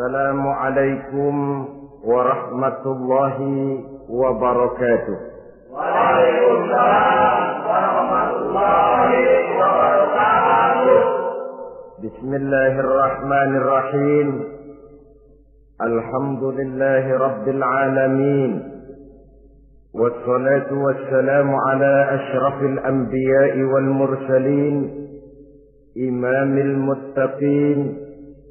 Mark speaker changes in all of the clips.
Speaker 1: Assalamualaikum warahmatullahi wabarakatuh.
Speaker 2: Waalaikumsalam warahmatullahi wabarakatuh.
Speaker 1: Bismillahirrahmanirrahim. Alhamdulillahi rabbil alamin. Wassalatu wassalamu ala ashrafil anbiya'i wal mursalin, imamil muttaqin,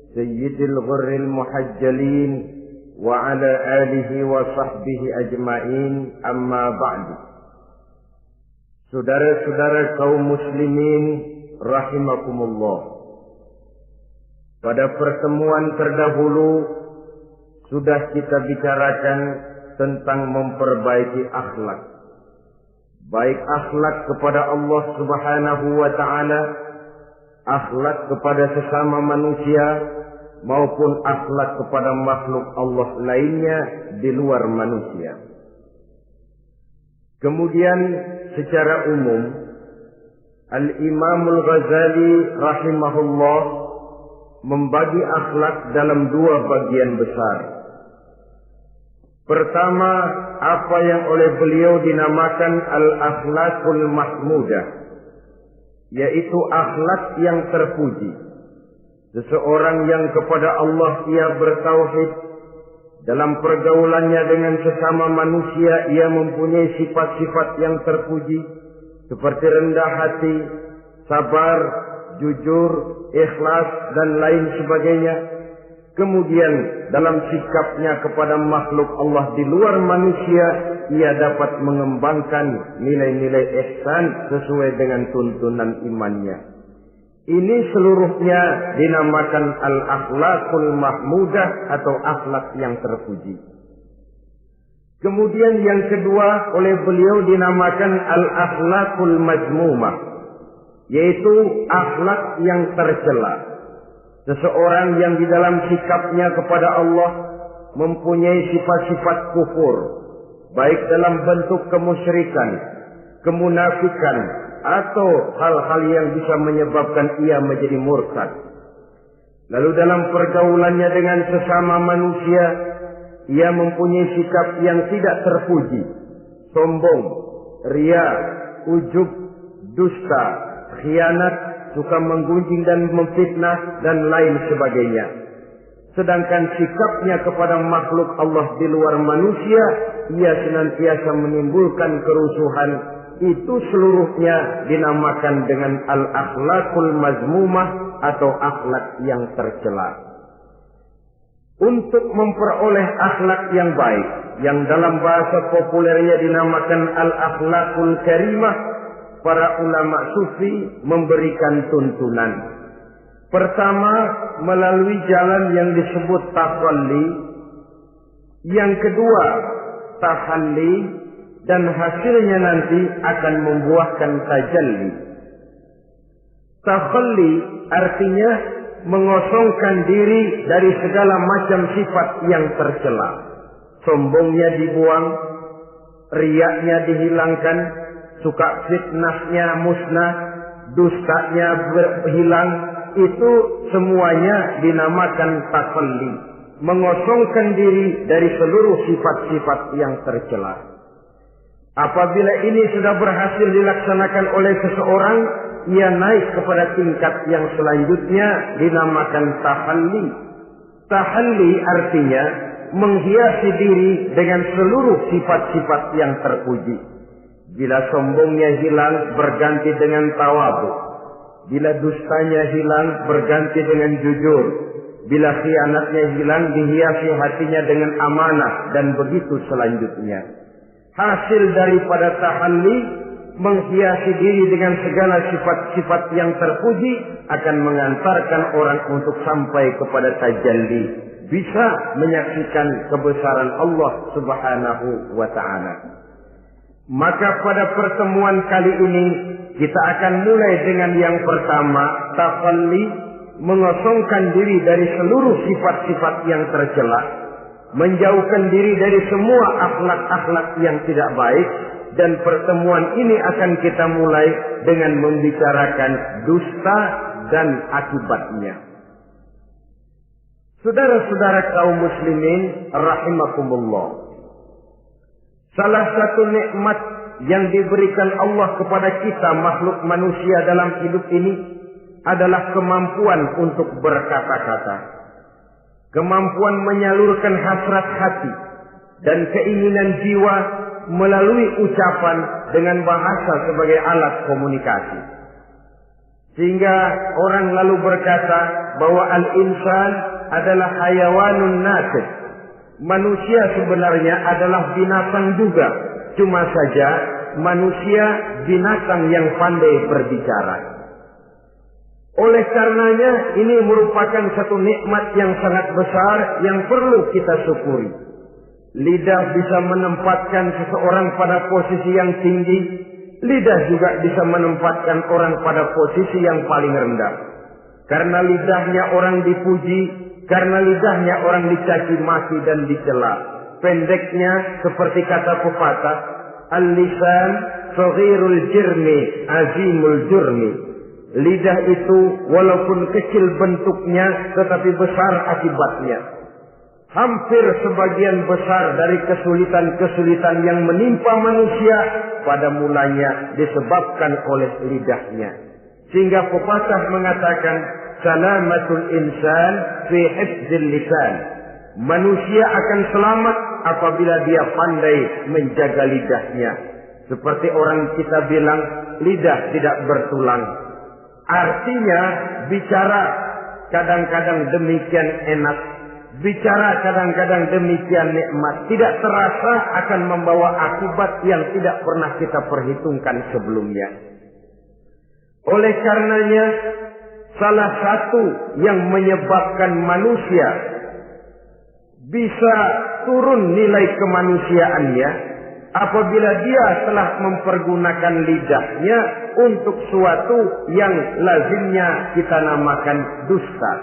Speaker 1: sayyidil ghurril muhajjalin, wa ala alihi wa sahbihi ajma'in, amma ba'du. Saudara-saudara kaum muslimin rahimakumullah, pada pertemuan terdahulu sudah kita bicarakan tentang memperbaiki akhlak, baik akhlak kepada Allah Subhanahu wa ta'ala, akhlak kepada sesama manusia, maupun akhlak kepada makhluk Allah lainnya di luar manusia. Kemudian secara umum Al-Imamul Ghazali rahimahullah membagi akhlak dalam dua bagian besar. Pertama, apa yang oleh beliau dinamakan al-akhlakul mahmudah, yaitu akhlak yang terpuji. Seseorang yang kepada Allah ia bertauhid, dalam pergaulannya dengan sesama manusia ia mempunyai sifat-sifat yang terpuji, seperti rendah hati, sabar, jujur, ikhlas, dan lain sebagainya. Kemudian dalam sikapnya kepada makhluk Allah di luar manusia, ia dapat mengembangkan nilai-nilai ihsan sesuai dengan tuntunan imannya. Ini seluruhnya dinamakan al-akhlakul mahmudah atau akhlak yang terpuji. Kemudian yang kedua oleh beliau dinamakan al-akhlakul mazmumah, yaitu akhlak yang tercela. Seseorang yang di dalam sikapnya kepada Allah mempunyai sifat-sifat kufur, baik dalam bentuk kemusyrikan, kemunafikan, atau hal-hal yang bisa menyebabkan ia menjadi murtad. Lalu dalam pergaulannya dengan sesama manusia, ia mempunyai sikap yang tidak terpuji, sombong, ria, ujub, dusta, khianat, suka menggunjing dan memfitnah, dan lain sebagainya. Sedangkan sikapnya kepada makhluk Allah di luar manusia, ia senantiasa menimbulkan kerusuhan. Itu seluruhnya dinamakan dengan al-akhlakul mazmumah atau akhlak yang tercela. Untuk memperoleh akhlak yang baik, yang dalam bahasa populernya dinamakan al-akhlakul karimah, para ulama sufi memberikan tuntunan. Pertama, melalui jalan yang disebut takhalli. Yang kedua, tahalli. Dan hasilnya nanti akan membuahkan tajalli. Takhalli artinya mengosongkan diri dari segala macam sifat yang tercela. Sombongnya dibuang, riyaknya dihilangkan, suka fitnahnya musnah, dustanya hilang. Itu semuanya dinamakan takhalli, mengosongkan diri dari seluruh sifat-sifat yang tercela. Apabila ini sudah berhasil dilaksanakan oleh seseorang, ia naik kepada tingkat yang selanjutnya dinamakan tahalli. Tahalli artinya menghiasi diri dengan seluruh sifat-sifat yang terpuji. Bila sombongnya hilang, berganti dengan tawadhu. Bila dustanya hilang, berganti dengan jujur. Bila khianatnya hilang, dihiasi hatinya dengan amanah, dan begitu selanjutnya. Hasil daripada tahalli, menghiasi diri dengan segala sifat-sifat yang terpuji, akan mengantarkan orang untuk sampai kepada tajalli, bisa menyaksikan kebesaran Allah Subhanahu wa ta'ala. Maka pada pertemuan kali ini kita akan mulai dengan yang pertama, takhalli, mengosongkan diri dari seluruh sifat-sifat yang tercela, menjauhkan diri dari semua akhlak-akhlak yang tidak baik. Dan pertemuan ini akan kita mulai dengan membicarakan dusta dan akibatnya. Saudara-saudara kaum muslimin rahimakumullah. Salah satu nikmat yang diberikan Allah kepada kita makhluk manusia dalam hidup ini adalah kemampuan untuk berkata-kata. Kemampuan menyalurkan hasrat hati dan keinginan jiwa melalui ucapan dengan bahasa sebagai alat komunikasi. Sehingga orang lalu berkata bahwa al-insan adalah hayawanun natiq. Manusia sebenarnya adalah binatang juga. Cuma saja manusia binatang yang pandai berbicara. Oleh karenanya ini merupakan satu nikmat yang sangat besar yang perlu kita syukuri. Lidah bisa menempatkan seseorang pada posisi yang tinggi. Lidah juga bisa menempatkan orang pada posisi yang paling rendah. Karena lidahnya orang dipuji, karena lidahnya orang dicaci maki dan dicela. Pendeknya seperti kata pepatah, al-lisan saghirul jirmi azimul jurmi. Lidah itu walaupun kecil bentuknya tetapi besar akibatnya. Hampir sebagian besar dari kesulitan-kesulitan yang menimpa manusia pada mulanya disebabkan oleh lidahnya. Sehingga pepatah mengatakan salamatul insan fi hifdzil lisan. Manusia akan selamat apabila dia pandai menjaga lidahnya. Seperti orang kita bilang, lidah tidak bertulang. Artinya bicara kadang-kadang demikian enak, bicara kadang-kadang demikian nikmat, tidak terasa akan membawa akibat yang tidak pernah kita perhitungkan sebelumnya. Oleh karenanya, salah satu yang menyebabkan manusia bisa turun nilai kemanusiaannya apabila dia telah mempergunakan lidahnya untuk suatu yang lazimnya kita namakan dusta.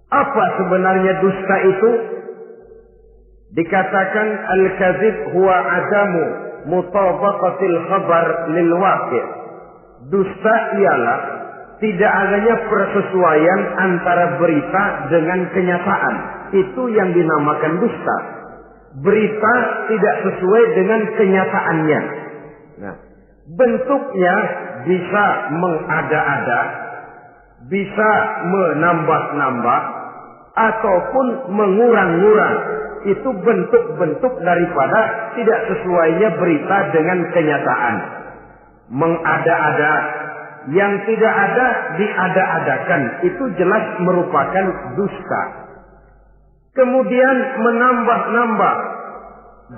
Speaker 1: Apa sebenarnya dusta itu? Dikatakan al-kadzib huwa adamu mutabaqatil khabar lil waqi'. Dusta ialah tidak adanya persesuaian antara berita dengan kenyataan. Itu yang dinamakan dusta. Berita tidak sesuai dengan kenyataannya. Nah, bentuknya bisa mengada-ada, bisa menambah-nambah, ataupun mengurang-ngurang. Itu bentuk-bentuk daripada tidak sesuainya berita dengan kenyataan. Mengada-ada, yang tidak ada diada-adakan. Itu jelas merupakan dusta. Kemudian menambah-nambah.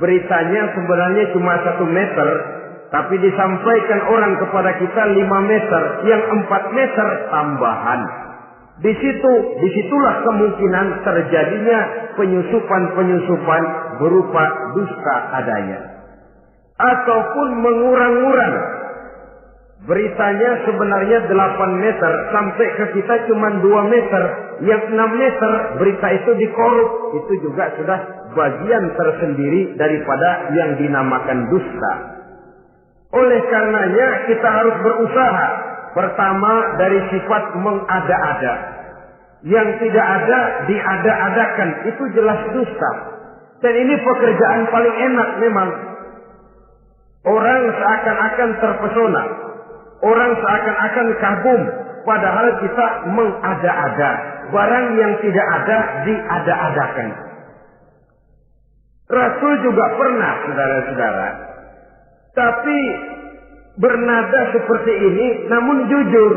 Speaker 1: Beritanya sebenarnya cuma 1 meter, tapi disampaikan orang kepada kita 5 meter, yang 4 meter tambahan. Disitulah kemungkinan terjadinya penyusupan-penyusupan berupa dusta adanya. Ataupun mengurang-urang. Beritanya sebenarnya 8 meter, sampai ke kita cuma 2 meter. Yang 6 meter berita itu dikorup. Itu juga sudah bagian tersendiri daripada yang dinamakan dusta. Oleh karenanya kita harus berusaha. Pertama dari sifat mengada-ada. Yang tidak ada diada-adakan. Itu jelas dusta. Dan ini pekerjaan paling enak memang. Orang seakan-akan terpesona. Orang seakan-akan kagum. Padahal kita mengada-ada. Barang yang tidak ada diada-adakan. Rasul juga pernah, saudara-saudara. Tapi bernada seperti ini, namun jujur.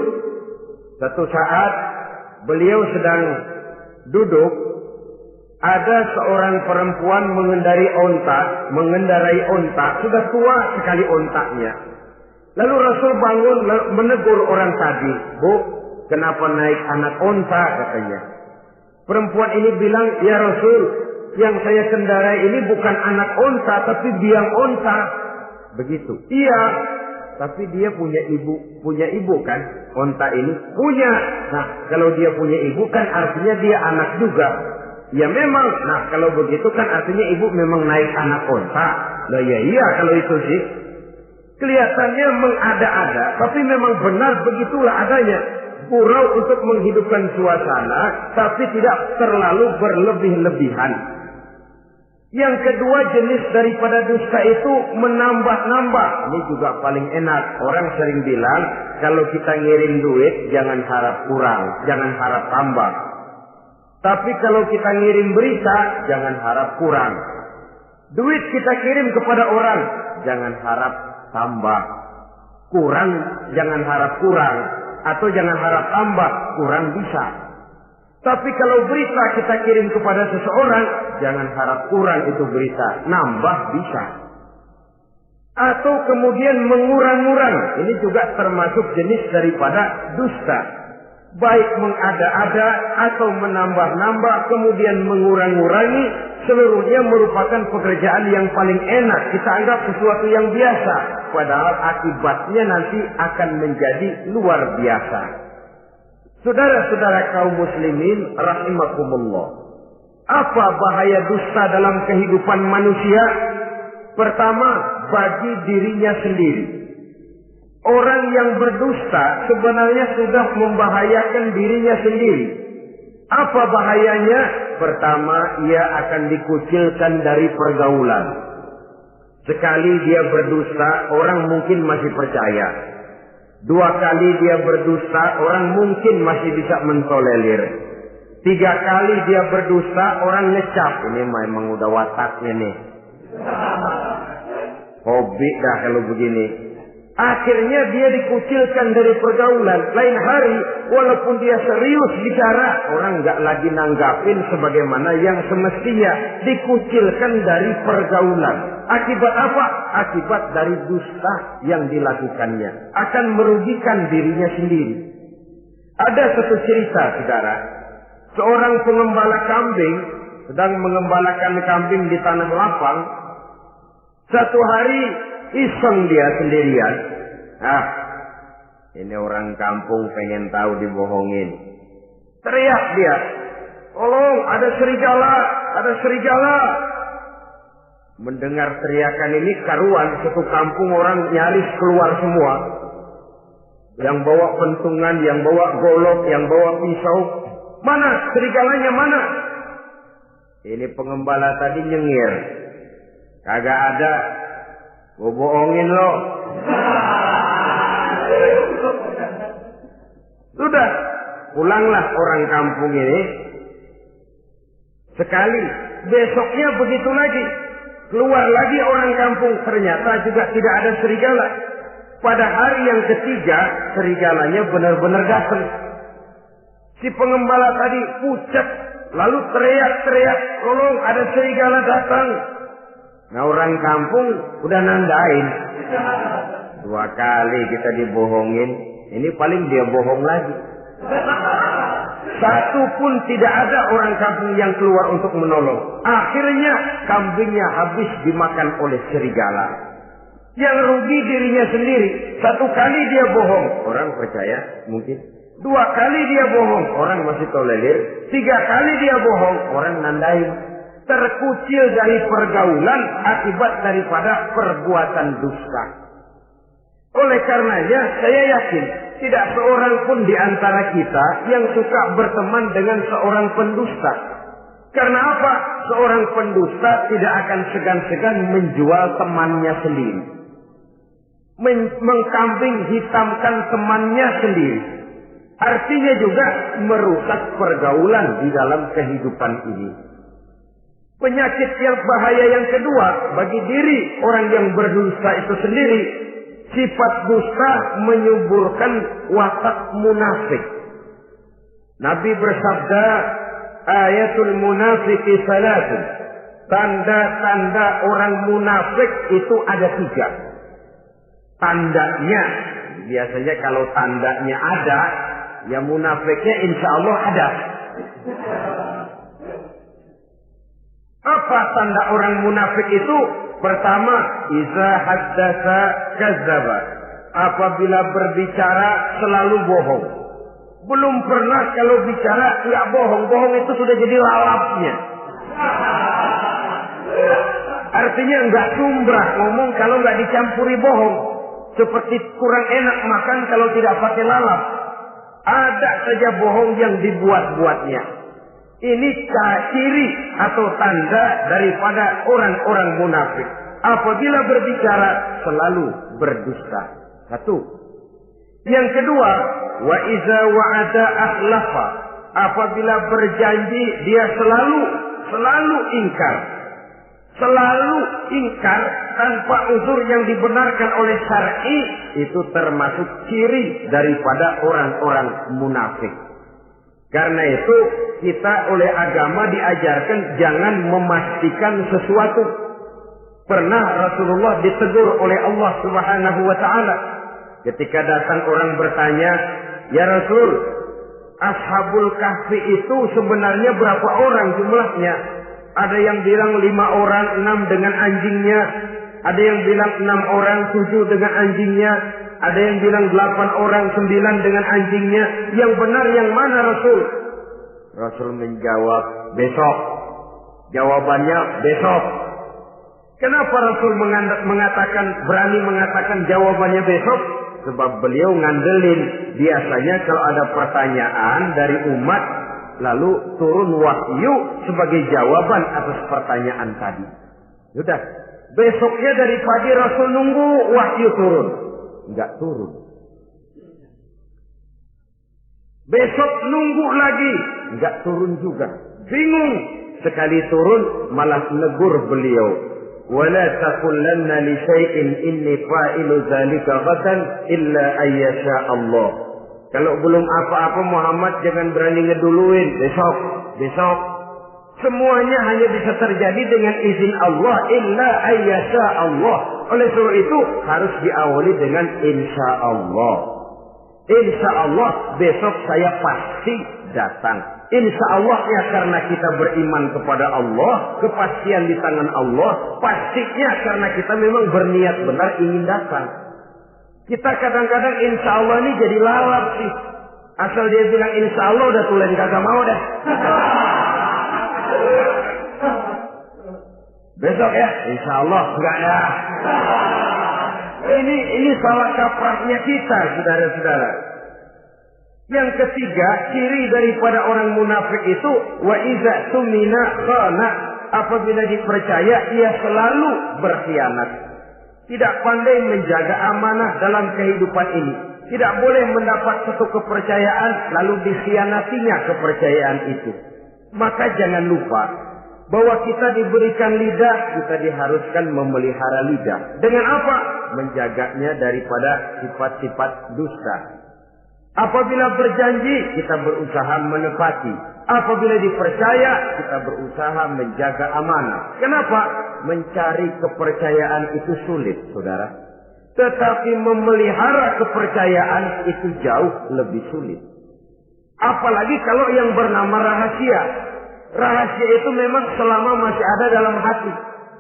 Speaker 1: Satu saat beliau sedang duduk. Ada seorang perempuan mengendarai onta. Sudah tua sekali ontanya. Lalu Rasul bangun menegur orang tadi. Bu, kenapa naik anak onta, katanya. Perempuan ini bilang, ya Rasul, yang saya kendarai ini bukan anak onta, tapi biang onta. Begitu. Iya, tapi dia punya ibu kan? Onta ini punya. Nah, kalau dia punya ibu kan artinya dia anak juga. Ya memang. Nah, kalau begitu kan artinya ibu memang naik anak onta. Nah, ya iya kalau itu sih. Kelihatannya mengada-ada, tapi memang benar begitulah adanya. Gurau untuk menghidupkan suasana, tapi tidak terlalu berlebih-lebihan. Yang kedua jenis daripada dusta itu menambah-nambah. Ini juga paling enak. Orang sering bilang, kalau kita ngirim duit, jangan harap kurang, jangan harap tambah. Tapi kalau kita ngirim berita, jangan harap kurang. Duit kita kirim kepada orang, jangan harap tambah. Kurang, jangan harap kurang. Atau jangan harap tambah, kurang bisa. Tapi kalau berita kita kirim kepada seseorang, jangan harap kurang itu berita, nambah bisa. Atau kemudian mengurang-urang, ini juga termasuk jenis daripada dusta. Baik mengada-ada atau menambah-nambah, kemudian mengurang-urangi, seluruhnya merupakan pekerjaan yang paling enak. Kita anggap sesuatu yang biasa, padahal akibatnya nanti akan menjadi luar biasa. Saudara-saudara kaum muslimin rahimakumullah. Apa bahaya dusta dalam kehidupan manusia? Pertama, bagi dirinya sendiri. Orang yang berdusta sebenarnya sudah membahayakan dirinya sendiri. Apa bahayanya? Pertama, ia akan dikucilkan dari pergaulan. Sekali dia berdusta, orang mungkin masih percaya. 2 kali dia berdusta, orang mungkin masih bisa mentolerir. 3 kali dia berdusta, orang ngecap. Ini memang udah wataknya nih. Hobi dah kalau begini. Akhirnya dia dikucilkan dari pergaulan. Lain hari, walaupun dia serius bicara, orang nggak lagi nanggapin sebagaimana yang semestinya. Dikucilkan dari pergaulan. Akibat apa? Akibat dari dusta yang dilakukannya. Akan merugikan dirinya sendiri. Ada satu cerita, saudara. Seorang pengembala kambing sedang mengembalakan kambing di tanah lapang. Satu hari iseng dia sendirian. Ini orang kampung pengen tahu dibohongin. Teriak dia, tolong ada serigala, ada serigala. Mendengar teriakan ini karuan, satu kampung orang nyaris keluar semua. Yang bawa pentungan, yang bawa golok, yang bawa pisau. Mana serigalanya mana? Ini pengembala tadi nyengir. Kagak ada. Gua bohongin lo. Sudah, pulanglah orang kampung ini. Sekali, besoknya begitu lagi. Keluar lagi orang kampung, ternyata juga tidak ada serigala. Pada hari yang ketiga, serigalanya benar-benar datang. Si pengembala tadi pucat, lalu teriak-teriak, tolong ada serigala datang. Nah orang kampung udah nandain. 2 kali kita dibohongin, ini paling dia bohong lagi. Satu pun tidak ada orang kampung yang keluar untuk menolong. Akhirnya kambingnya habis dimakan oleh serigala. Yang rugi dirinya sendiri. 1 kali dia bohong, orang percaya mungkin. 2 kali dia bohong, orang masih tolerir. 3 kali dia bohong, orang nandain. Terkucil dari pergaulan akibat daripada perbuatan dusta. Oleh karenanya saya yakin tidak seorang pun di antara kita yang suka berteman dengan seorang pendusta. Karena apa? Seorang pendusta tidak akan segan-segan menjual temannya sendiri. Mengkambing hitamkan temannya sendiri. Artinya juga merusak pergaulan di dalam kehidupan ini. Penyakit yang bahaya yang kedua bagi diri orang yang berdusta itu sendiri, sifat dusta menyuburkan watak munafik. Nabi bersabda, ayatul munafiqi salatun. Tanda-tanda orang munafik itu ada 3. Tandanya, biasanya kalau tandanya ada, ya munafiknya insya Allah ada. Apa tanda orang munafik itu? Pertama, iza haddatsa kadzdzaba. Apabila berbicara selalu bohong. Belum pernah kalau bicara enggak bohong. Bohong itu sudah jadi lalapnya. Artinya enggak sumbrah ngomong kalau enggak dicampuri bohong. Seperti kurang enak makan kalau tidak pakai lalap. Ada saja bohong yang dibuat-buatnya. Ini ciri atau tanda daripada orang-orang munafik. Apabila berbicara selalu berdusta. Satu. Yang kedua, wa iza wa'ada akhlafa. Apabila berjanji dia selalu ingkar. Selalu ingkar tanpa uzur yang dibenarkan oleh syar'i, itu termasuk ciri daripada orang-orang munafik. Karena itu kita oleh agama diajarkan jangan memastikan sesuatu. Pernah Rasulullah ditegur oleh Allah Subhanahu wa taala ketika datang orang bertanya, "Ya Rasul, Ashabul Kahfi itu sebenarnya berapa orang jumlahnya?" Ada yang bilang 5 orang, 6 dengan anjingnya. Ada yang bilang 6 orang, 7 dengan anjingnya. Ada yang bilang 8 orang, 9 dengan anjingnya. Yang benar yang mana Rasul? Rasul menjawab, besok. Jawabannya besok. Kenapa Rasul berani mengatakan jawabannya besok? Sebab beliau ngandelin. Biasanya kalau ada pertanyaan dari umat, lalu turun wahyu sebagai jawaban atas pertanyaan tadi. Sudah. Besoknya dari pagi Rasul nunggu wahyu turun. Enggak turun. Besok nunggu lagi. Enggak turun juga. Bingung. Sekali turun malah negur beliau. Wala taqulanna li syai'in inni fa'ilu dzalika ghadan illa ayyasha Allah. Kalau belum apa-apa Muhammad jangan berani ngeduluin. Besok. Semuanya hanya bisa terjadi dengan izin Allah. Illa ayyasha Allah. Oleh sebab itu harus diawali dengan insya Allah. Insya Allah besok saya pasti datang. Insya Allah ya karena kita beriman kepada Allah. Kepastian di tangan Allah. Pastinya karena kita memang berniat benar ingin datang. Kita kadang-kadang insya Allah ini jadi lalap sih. Asal dia bilang insya Allah udah tulen kagak mau dah. Besok ya, insya Allah enggak ya. Ini salah kaprahnya kita, saudara-saudara. Yang ketiga, ciri daripada orang munafik itu wa iza tumina khana. Apabila dipercaya ia selalu berkhianat. Tidak pandai menjaga amanah dalam kehidupan ini. Tidak boleh mendapat satu kepercayaan lalu dikhianatinya kepercayaan itu. Maka jangan lupa bahwa kita diberikan lidah, kita diharuskan memelihara lidah. Dengan apa? Menjaganya daripada sifat-sifat dusta. Apabila berjanji, kita berusaha menepati. Apabila dipercaya, kita berusaha menjaga amanah. Kenapa? Mencari kepercayaan itu sulit, saudara. Tetapi memelihara kepercayaan itu jauh lebih sulit. Apalagi kalau yang bernama rahasia. Rahasia itu memang selama masih ada dalam hati.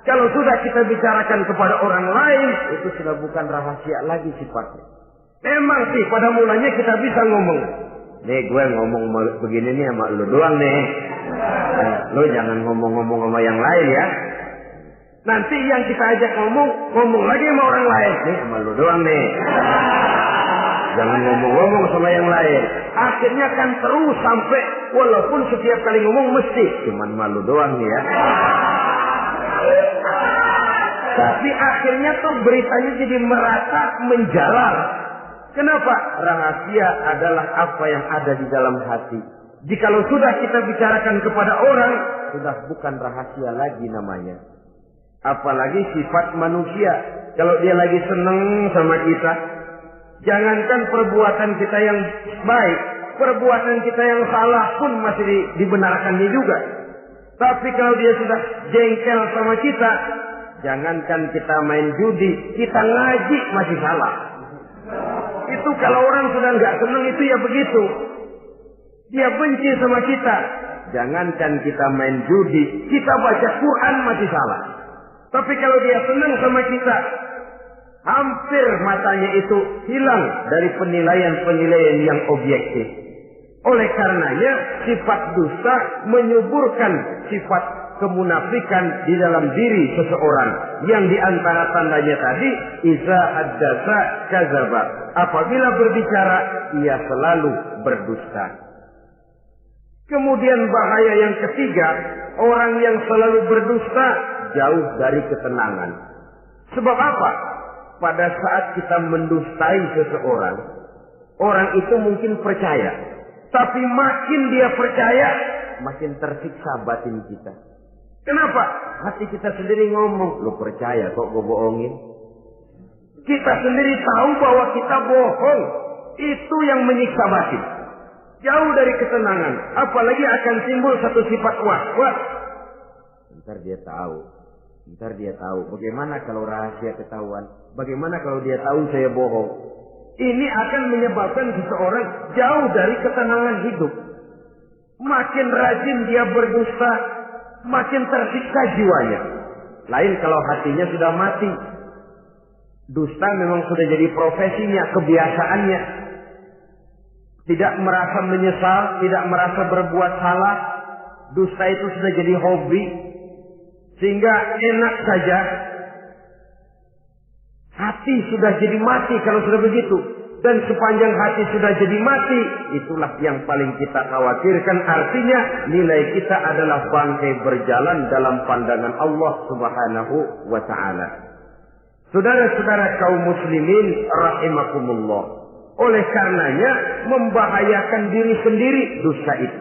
Speaker 1: Kalau sudah kita bicarakan kepada orang lain, itu sudah bukan rahasia lagi sifatnya. Memang sih pada mulanya kita bisa ngomong. Nih gue ngomong begini nih sama lu doang nih. Lu jangan ngomong-ngomong sama yang lain ya. Nanti yang kita ajak ngomong lagi sama orang lain. Nih sama lu doang nih. Jangan ngomong-ngomong sama yang lain. Akhirnya kan terus sampai walaupun setiap kali ngomong mesti cuman malu doang nih ya. Tapi akhirnya tuh beritanya jadi merata menjalar. Kenapa? Rahasia adalah apa yang ada di dalam hati. Jikalau sudah kita bicarakan kepada orang, sudah bukan rahasia lagi namanya. Apalagi sifat manusia. Kalau dia lagi seneng sama kita, jangankan perbuatan kita yang baik, perbuatan kita yang salah pun masih dibenarkannya juga. Tapi kalau dia sudah jengkel sama kita, jangankan kita main judi, kita ngaji masih salah. Itu kalau orang sudah nggak senang itu ya begitu. Dia benci sama kita. Jangankan kita main judi, kita baca Quran masih salah. Tapi kalau dia senang sama kita, hampir matanya itu hilang dari penilaian-penilaian yang objektif. Oleh karenanya sifat dusta menyuburkan sifat kemunafikan di dalam diri seseorang. Yang diantara tandanya tadi, iza haddasa kadzaba. Apabila berbicara, ia selalu berdusta. Kemudian bahaya yang ketiga, orang yang selalu berdusta jauh dari ketenangan. Sebab apa? Pada saat kita mendustai seseorang, orang itu mungkin percaya. Tapi makin dia percaya, makin tersiksa batin kita. Kenapa? Hati kita sendiri ngomong, lu percaya kok gue bohongin? Kita sendiri tahu bahwa kita bohong. Itu yang menyiksa batin. Jauh dari ketenangan. Apalagi akan timbul satu sifat was-was. Ntar dia tahu. Bagaimana kalau rahasia ketahuan? Bagaimana kalau dia tahu saya bohong? Ini akan menyebabkan seseorang jauh dari ketenangan hidup. Makin rajin dia berdusta, makin tersiksa jiwanya. Lain kalau hatinya sudah mati. Dusta memang sudah jadi profesinya, kebiasaannya. Tidak merasa menyesal, tidak merasa berbuat salah. Dusta itu sudah jadi hobi. Sehingga enak saja. Hati sudah jadi mati kalau sudah begitu. Dan sepanjang hati sudah jadi mati, itulah yang paling kita khawatirkan. Artinya nilai kita adalah bangkai berjalan dalam pandangan Allah Subhanahu wa ta'ala. Saudara-saudara kaum muslimin rahimakumullah. Oleh karenanya membahayakan diri sendiri dosa itu.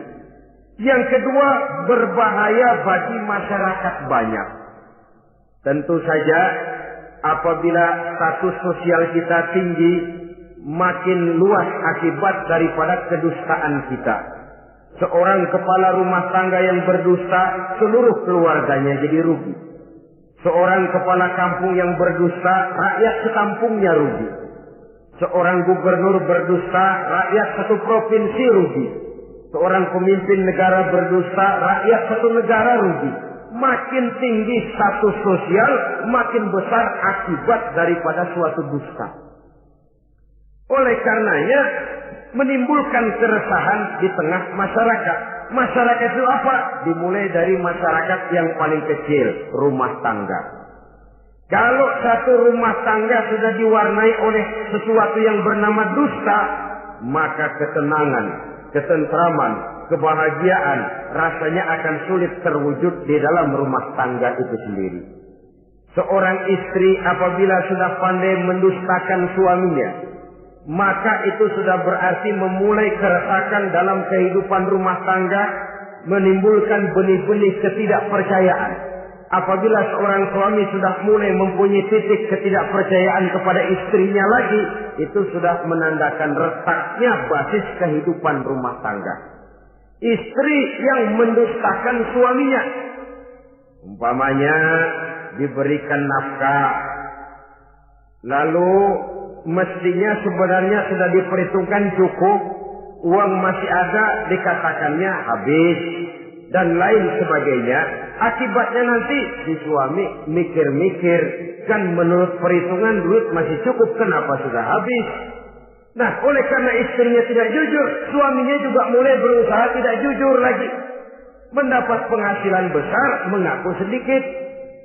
Speaker 1: Yang kedua, berbahaya bagi masyarakat banyak. Tentu saja apabila status sosial kita tinggi, makin luas akibat daripada kedustaan kita. Seorang kepala rumah tangga yang berdusta, seluruh keluarganya jadi rugi. Seorang kepala kampung yang berdusta, rakyat sekampungnya rugi. Seorang gubernur berdusta, rakyat satu provinsi rugi. Seorang pemimpin negara berdusta, rakyat satu negara rugi. Makin tinggi status sosial, makin besar akibat daripada suatu dusta. Oleh karenanya, menimbulkan keresahan di tengah masyarakat. Masyarakat itu apa? Dimulai dari masyarakat yang paling kecil, rumah tangga. Kalau satu rumah tangga sudah diwarnai oleh sesuatu yang bernama dusta, maka ketenangan, ketentraman, kebahagiaan rasanya akan sulit terwujud di dalam rumah tangga itu sendiri. Seorang istri apabila sudah pandai mendustakan suaminya, maka itu sudah berarti memulai keretakan dalam kehidupan rumah tangga, menimbulkan benih-benih ketidakpercayaan. Apabila seorang suami sudah mulai mempunyai titik ketidakpercayaan kepada istrinya lagi, itu sudah menandakan retaknya basis kehidupan rumah tangga. Istri yang mendustakan suaminya, umpamanya diberikan nafkah, lalu mestinya sebenarnya sudah diperhitungkan cukup, uang masih ada, dikatakannya habis, dan lain sebagainya. Akibatnya nanti si suami mikir-mikir, kan menurut perhitungan duit masih cukup, kenapa sudah habis? Nah, oleh karena istrinya tidak jujur, suaminya juga mulai berusaha tidak jujur lagi. Mendapat penghasilan besar, mengaku sedikit.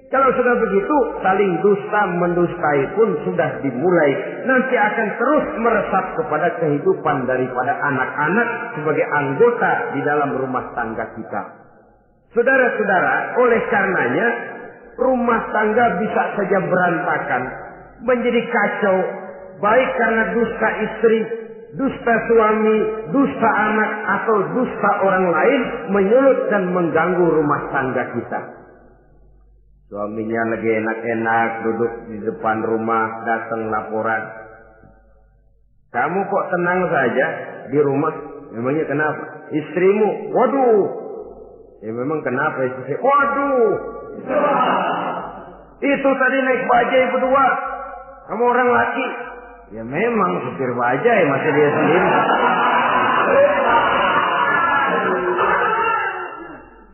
Speaker 1: Kalau sudah begitu, saling dusta mendustai pun sudah dimulai. Nanti akan terus meresap kepada kehidupan daripada anak-anak sebagai anggota di dalam rumah tangga kita. Saudara-saudara, oleh karenanya rumah tangga bisa saja berantakan, menjadi kacau, baik karena dusta istri, dusta suami, dusta anak, atau dusta orang lain menyulut dan mengganggu rumah tangga kita. Suaminya lagi enak-enak duduk di depan rumah, datang laporan. Kamu kok tenang saja di rumah? Memangnya kenapa? Istrimu, waduh. Ya memang kenapa istri? Waduh. Itu tadi naik bajai berdua. Kamu orang laki. Ya memang supir bajai, masih dia sendiri.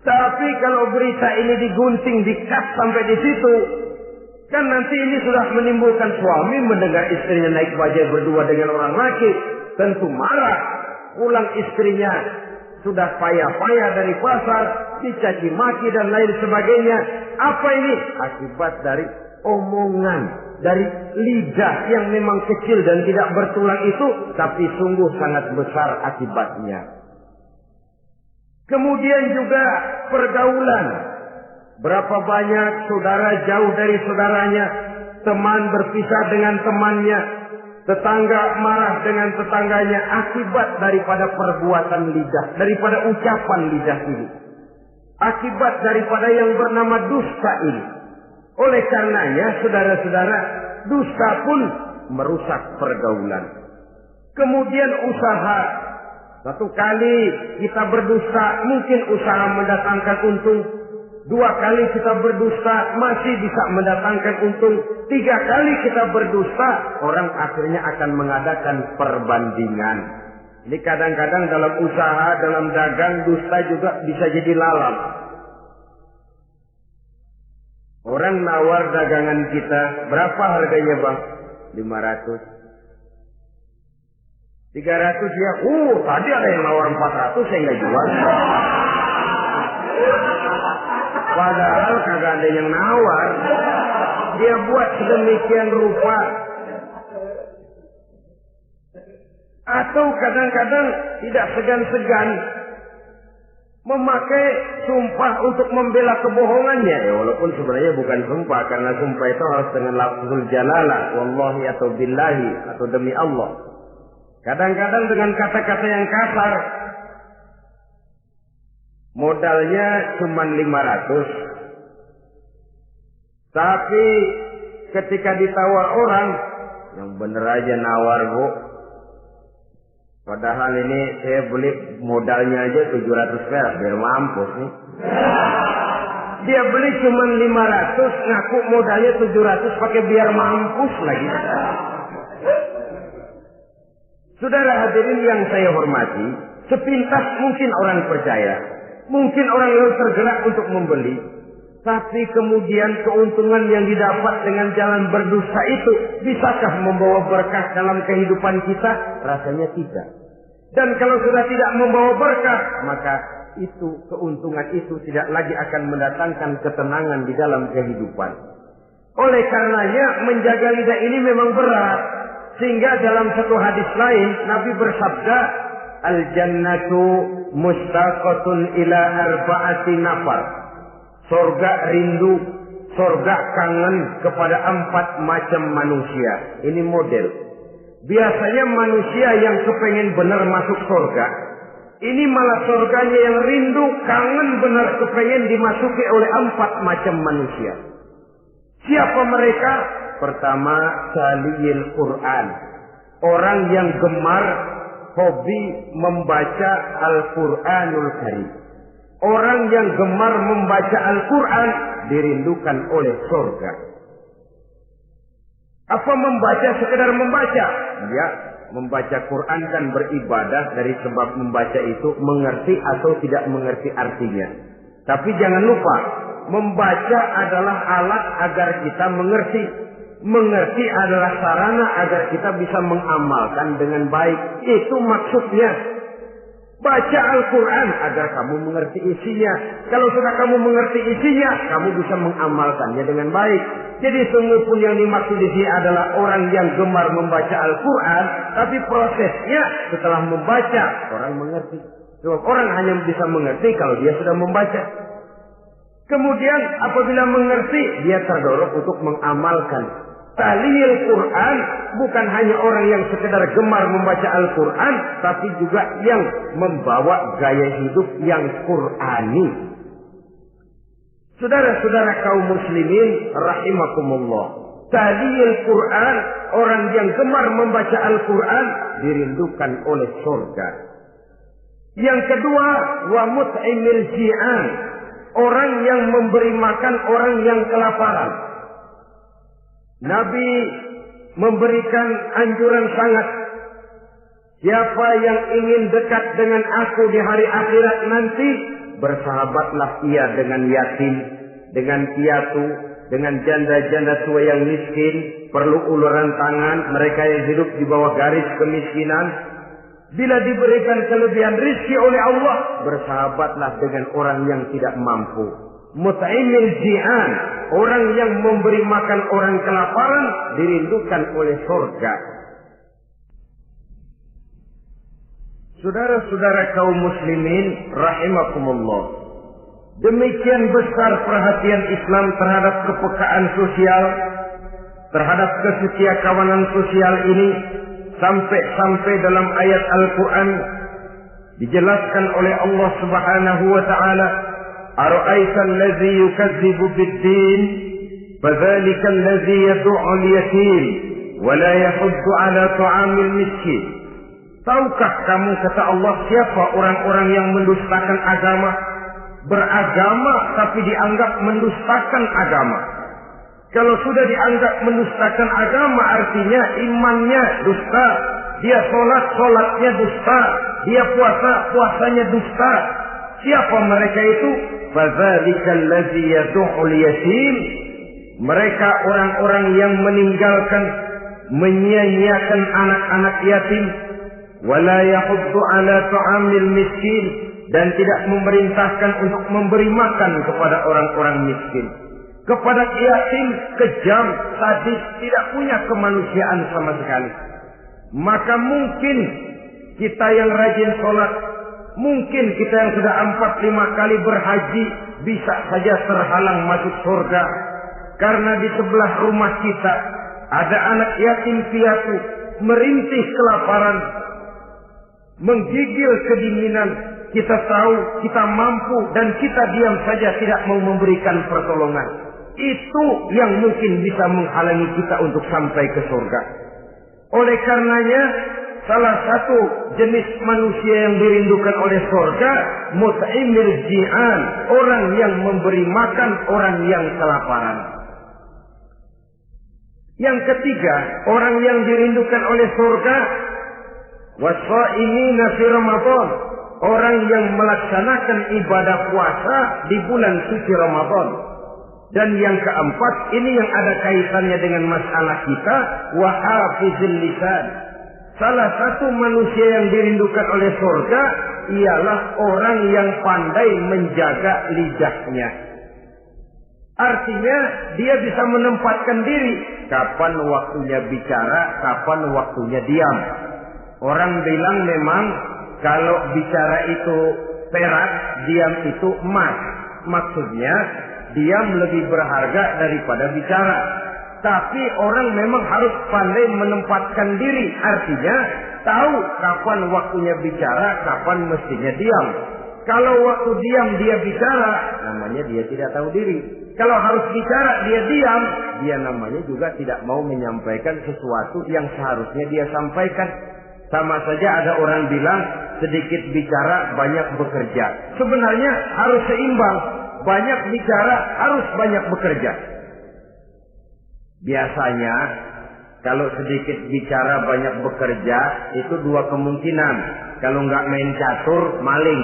Speaker 1: Tapi kalau berita ini digunting, dikat sampai di situ, kan nanti ini sudah menimbulkan suami mendengar istrinya naik bajai berdua dengan orang laki, tentu marah. Pulang istrinya sudah payah-payah dari pasar, dicaci maki dan lain sebagainya. Apa ini? Akibat dari omongan dari lidah yang memang kecil dan tidak bertulang itu, tapi sungguh sangat besar akibatnya. Kemudian juga pergaulan. Berapa banyak saudara jauh dari saudaranya, teman berpisah dengan temannya, tetangga marah dengan tetangganya akibat daripada perbuatan lidah, daripada ucapan lidah ini. Akibat daripada yang bernama dusta ini. Oleh karenanya, saudara-saudara, dusta pun merusak pergaulan. Kemudian usaha. Satu kali kita berdusta, mungkin usaha mendatangkan untung. 2 kali kita berdusta, masih bisa mendatangkan untung. 3 kali kita berdusta, orang akhirnya akan mengadakan perbandingan. Ini kadang-kadang dalam usaha, dalam dagang, dusta juga bisa jadi lalat. Orang nawar dagangan kita, berapa harganya bang? 500. 300 ya, tadi ada yang nawar 400, saya nggak jual. Padahal kagak ada yang nawar. Dia buat sedemikian rupa. Atau kadang-kadang tidak segan-segan memakai sumpah untuk membela kebohongannya. Ya, walaupun sebenarnya bukan sumpah, karena sumpah itu harus dengan lafzul jalalah, wallahi atau billahi atau demi Allah. Kadang-kadang dengan kata-kata yang kasar. Modalnya cuma 500. Tapi ketika ditawar orang, yang bener aja nawar bu. Padahal ini saya beli modalnya aja 700 perak, biar mampus nih. Dia beli cuma 500, ngaku modalnya 700 pakai biar mampus lagi. Saudara hadirin yang saya hormati, sepintas mungkin orang percaya, mungkin orang lain tergerak untuk membeli, tapi kemudian keuntungan yang didapat dengan jalan berdusta itu bisakah membawa berkah dalam kehidupan kita? Rasanya tidak. Dan kalau sudah tidak membawa berkah, maka itu keuntungan itu tidak lagi akan mendatangkan ketenangan di dalam kehidupan. Oleh karenanya menjaga lidah ini memang berat. Sehingga dalam satu hadis lain Nabi bersabda, al-jannatu mustaqatun ila arba'ati nafar. Surga rindu, surga kangen kepada 4 macam manusia. Ini model. Biasanya manusia yang kepengen benar masuk surga, ini malah surganya yang rindu, kangen benar kepengen dimasuki oleh 4 macam manusia. Siapa mereka? Pertama, taliyil Quran. Orang yang gemar, hobi membaca Al-Quranul Karim. Orang yang gemar membaca Al-Quran dirindukan oleh surga. Apa membaca sekedar membaca? Ya, membaca Quran dan beribadah dari sebab membaca itu mengerti atau tidak mengerti artinya. Tapi jangan lupa, membaca adalah alat agar kita mengerti. Mengerti adalah sarana agar kita bisa mengamalkan dengan baik. Itu maksudnya. Baca Al-Quran agar kamu mengerti isinya. Kalau sudah kamu mengerti isinya, kamu bisa mengamalkannya dengan baik. Jadi sungguh pun yang dimaksud di sini adalah orang yang gemar membaca Al-Quran, tapi prosesnya setelah membaca, orang mengerti. Sebab orang hanya bisa mengerti kalau dia sudah membaca. Kemudian apabila mengerti, dia terdorong untuk mengamalkan. Tahlil Quran bukan hanya orang yang sekedar gemar membaca Al-Quran, tapi juga yang membawa gaya hidup yang Qurani. Saudara-saudara kaum muslimin rahimakumullah. Tahlil Quran, orang yang gemar membaca Al-Quran dirindukan oleh surga. Yang kedua, wa mut'imil ji'an. Orang yang memberi makan orang yang kelaparan. Nabi memberikan anjuran sangat. Siapa yang ingin dekat dengan aku di hari akhirat nanti, bersahabatlah ia dengan yatim, dengan piatu, dengan janda-janda tua yang miskin, perlu uluran tangan, mereka yang hidup di bawah garis kemiskinan. Bila diberikan kelebihan rizki oleh Allah, bersahabatlah dengan orang yang tidak mampu. Mut'imil ji'an, orang yang memberi makan orang kelaparan dirindukan oleh surga. Saudara-saudara kaum muslimin rahimakumullah, demikian besar perhatian Islam terhadap kepekaan sosial, terhadap kesetiakawanan sosial ini, sampai dalam ayat Al-Quran dijelaskan oleh Allah Subhanahu wa taala, "Ara'aita allazi yukadzibu bid-din, fadzalika allazi yad'u al-yatim wa la yahuddu 'ala ta'amil miskin." Tahukah kamu, kata Allah, siapa orang-orang yang mendustakan agama, beragama tapi dianggap mendustakan agama? Kalau sudah dianggap mendustakan agama, artinya imannya dusta, dia sholatnya dusta, dia puasanya dusta. Siapa mereka itu? Fadzalikal ladzi yad'ul yatim. Mereka orang-orang yang meninggalkan, menyia-nyiakan anak-anak yatim, wala yahuddu ala ta'amil miskin, dan tidak memerintahkan untuk memberi makan kepada orang-orang miskin. Kepada yatim kejam, sadis, tidak punya kemanusiaan sama sekali. Maka mungkin kita yang rajin sholat, mungkin kita yang sudah 4-5 kali berhaji, bisa saja terhalang masuk surga. Karena di sebelah rumah kita ada anak yatim piatu, merintih kelaparan, menggigil kedinginan. Kita tahu kita mampu dan kita diam saja, tidak mau memberikan pertolongan. Itu yang mungkin bisa menghalangi kita untuk sampai ke surga. Oleh karenanya, salah satu jenis manusia yang dirindukan oleh surga, mut'imil ji'an, orang yang memberi makan orang yang kelaparan. Yang ketiga, orang yang dirindukan oleh surga, wasa'imina fi Ramadan, orang yang melaksanakan ibadah puasa di bulan suci Ramadan. Dan yang keempat, ini yang ada kaitannya dengan masalah kita, wa hafizil lisan. Salah satu manusia yang dirindukan oleh surga ialah orang yang pandai menjaga lidahnya. Artinya dia bisa menempatkan diri, kapan waktunya bicara, kapan waktunya diam. Orang bilang memang kalau bicara itu perak, diam itu emas. Maksudnya diam lebih berharga daripada bicara. Tapi orang memang harus pandai menempatkan diri. Artinya tahu kapan waktunya bicara, kapan mestinya diam. Kalau waktu diam dia bicara, namanya dia tidak tahu diri. Kalau harus bicara dia diam, dia namanya juga tidak mau menyampaikan sesuatu yang seharusnya dia sampaikan. Sama saja ada orang bilang sedikit bicara banyak bekerja. Sebenarnya harus seimbang. Banyak bicara harus banyak bekerja. Biasanya kalau sedikit bicara banyak bekerja itu dua kemungkinan. Kalau nggak main catur, maling.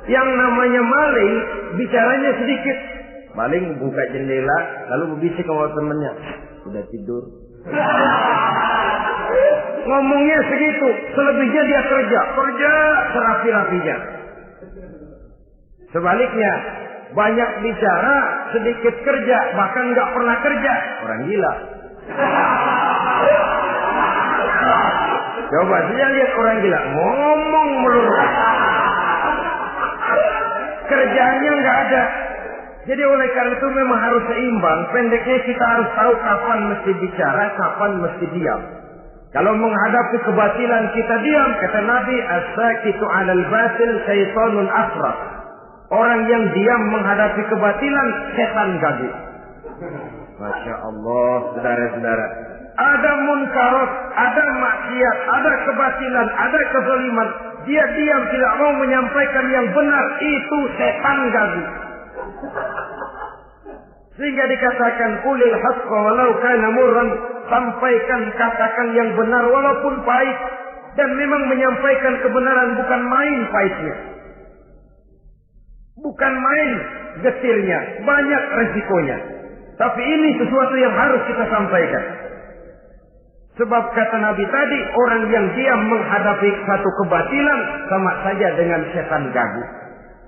Speaker 1: Yang namanya maling, bicaranya sedikit. Maling buka jendela, lalu berbisik sama temennya. Udah tidur. Ngomongnya segitu, selebihnya dia kerja serapi-rapinya. Sebaliknya, banyak bicara, sedikit kerja, bahkan nggak pernah kerja. Orang gila. Coba saja lihat orang gila, ngomong melulu. Kerjanya nggak ada. Jadi oleh karena itu memang harus seimbang. Pendeknya kita harus tahu kapan mesti bicara, kapan mesti diam. Kalau menghadapi kebatilan kita diam, kata Nabi, as-sakitu 'alal batil syaitanun asraf. Orang yang diam menghadapi kebatilan, setan gagu. Masya Allah, saudara-saudara. Ada munkarat, ada maksiat, ada kebatilan, ada kezaliman. Dia diam, tidak mau menyampaikan yang benar. Itu setan gagu. Sehingga dikatakan, qulil haqqa walau kana murran. Sampaikan, katakan yang benar walaupun pahit. Dan memang menyampaikan kebenaran bukan main pahitnya. Bukan main getirnya, banyak resikonya. Tapi ini sesuatu yang harus kita sampaikan. Sebab kata Nabi tadi, orang yang diam menghadapi satu kebatilan sama saja dengan setan gagu.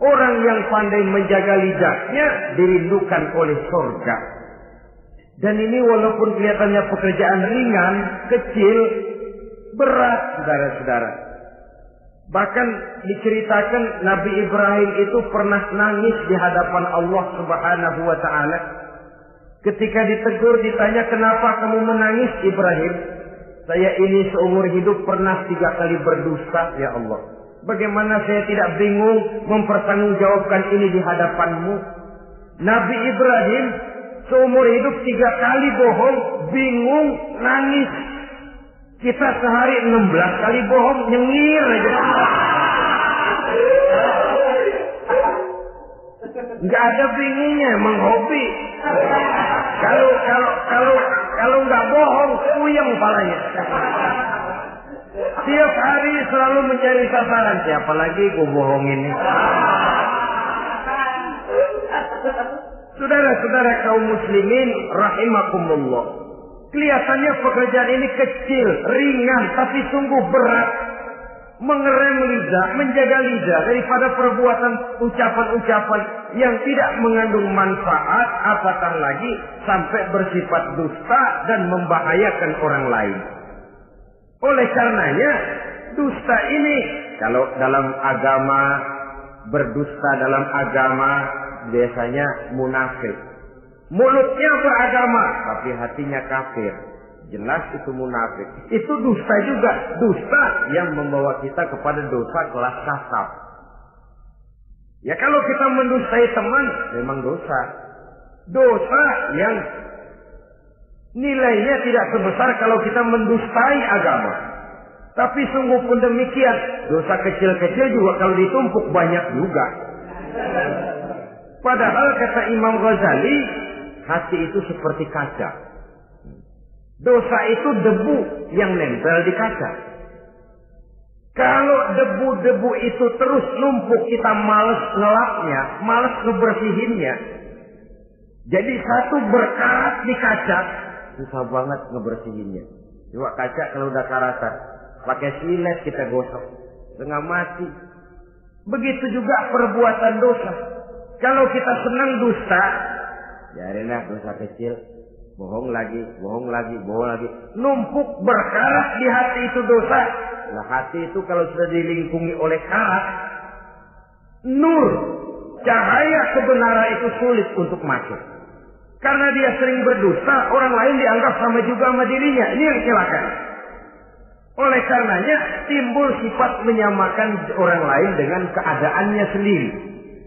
Speaker 1: Orang yang pandai menjaga lidahnya dirindukan oleh surga. Dan ini walaupun kelihatannya pekerjaan ringan, kecil, berat, saudara-saudara. Bahkan diceritakan Nabi Ibrahim itu pernah nangis di hadapan Allah Subhanahu wa Ta'ala. Ketika ditegur, ditanya, kenapa kamu menangis Ibrahim? Saya ini seumur hidup pernah 3 kali berdusta, ya Allah. Bagaimana saya tidak bingung mempertanggungjawabkan ini di hadapanmu? Nabi Ibrahim seumur hidup 3 kali bohong, bingung, nangis. Kita sehari 16 kali bohong, nyengir aja. Nggak ada bingungnya, emang hobi. Kalau nggak bohong, puyeng palanya. Tiap hari selalu mencari sasaran. Siapa lagi gue bohongin ini? Saudara-saudara kaum muslimin rahimakumullah. Kelihatannya pekerjaan ini kecil, ringan, tapi sungguh berat. Mengerem lidah, menjaga lidah daripada perbuatan ucapan-ucapan yang tidak mengandung manfaat, apatah lagi sampai bersifat dusta dan membahayakan orang lain. Oleh karenanya, dusta ini kalau dalam agama, berdusta dalam agama biasanya munafik. Mulutnya beragama, tapi hatinya kafir. Jelas itu munafik. Itu dusta juga. Dusta yang membawa kita kepada dosa kelas kasar. Ya kalau kita mendustai teman, memang dosa. Dosa yang nilainya tidak sebesar kalau kita mendustai agama. Tapi sungguh pun demikian, dosa kecil-kecil juga kalau ditumpuk banyak juga. Padahal kata Imam Ghazali, hati itu seperti kaca. Dosa itu debu yang nempel di kaca. Kalau debu-debu itu terus numpuk, kita males ngelapnya, males ngebersihinnya. Jadi satu berkarat di kaca, susah banget ngebersihinnya. Coba kaca kalau udah karatan, pakai silet kita gosok, setengah mati. Begitu juga perbuatan dosa. Kalau kita senang dusta, biarinlah dosa kecil. Bohong lagi, bohong lagi, bohong lagi. Numpuk berkarat di hati itu dosa. Nah hati itu kalau sudah dilingkungi oleh karat, nur, cahaya kebenaran itu sulit untuk masuk. Karena dia sering berdusta, orang lain dianggap sama juga sama dirinya. Ini yang celaka. Oleh karenanya timbul sifat menyamakan orang lain dengan keadaannya sendiri.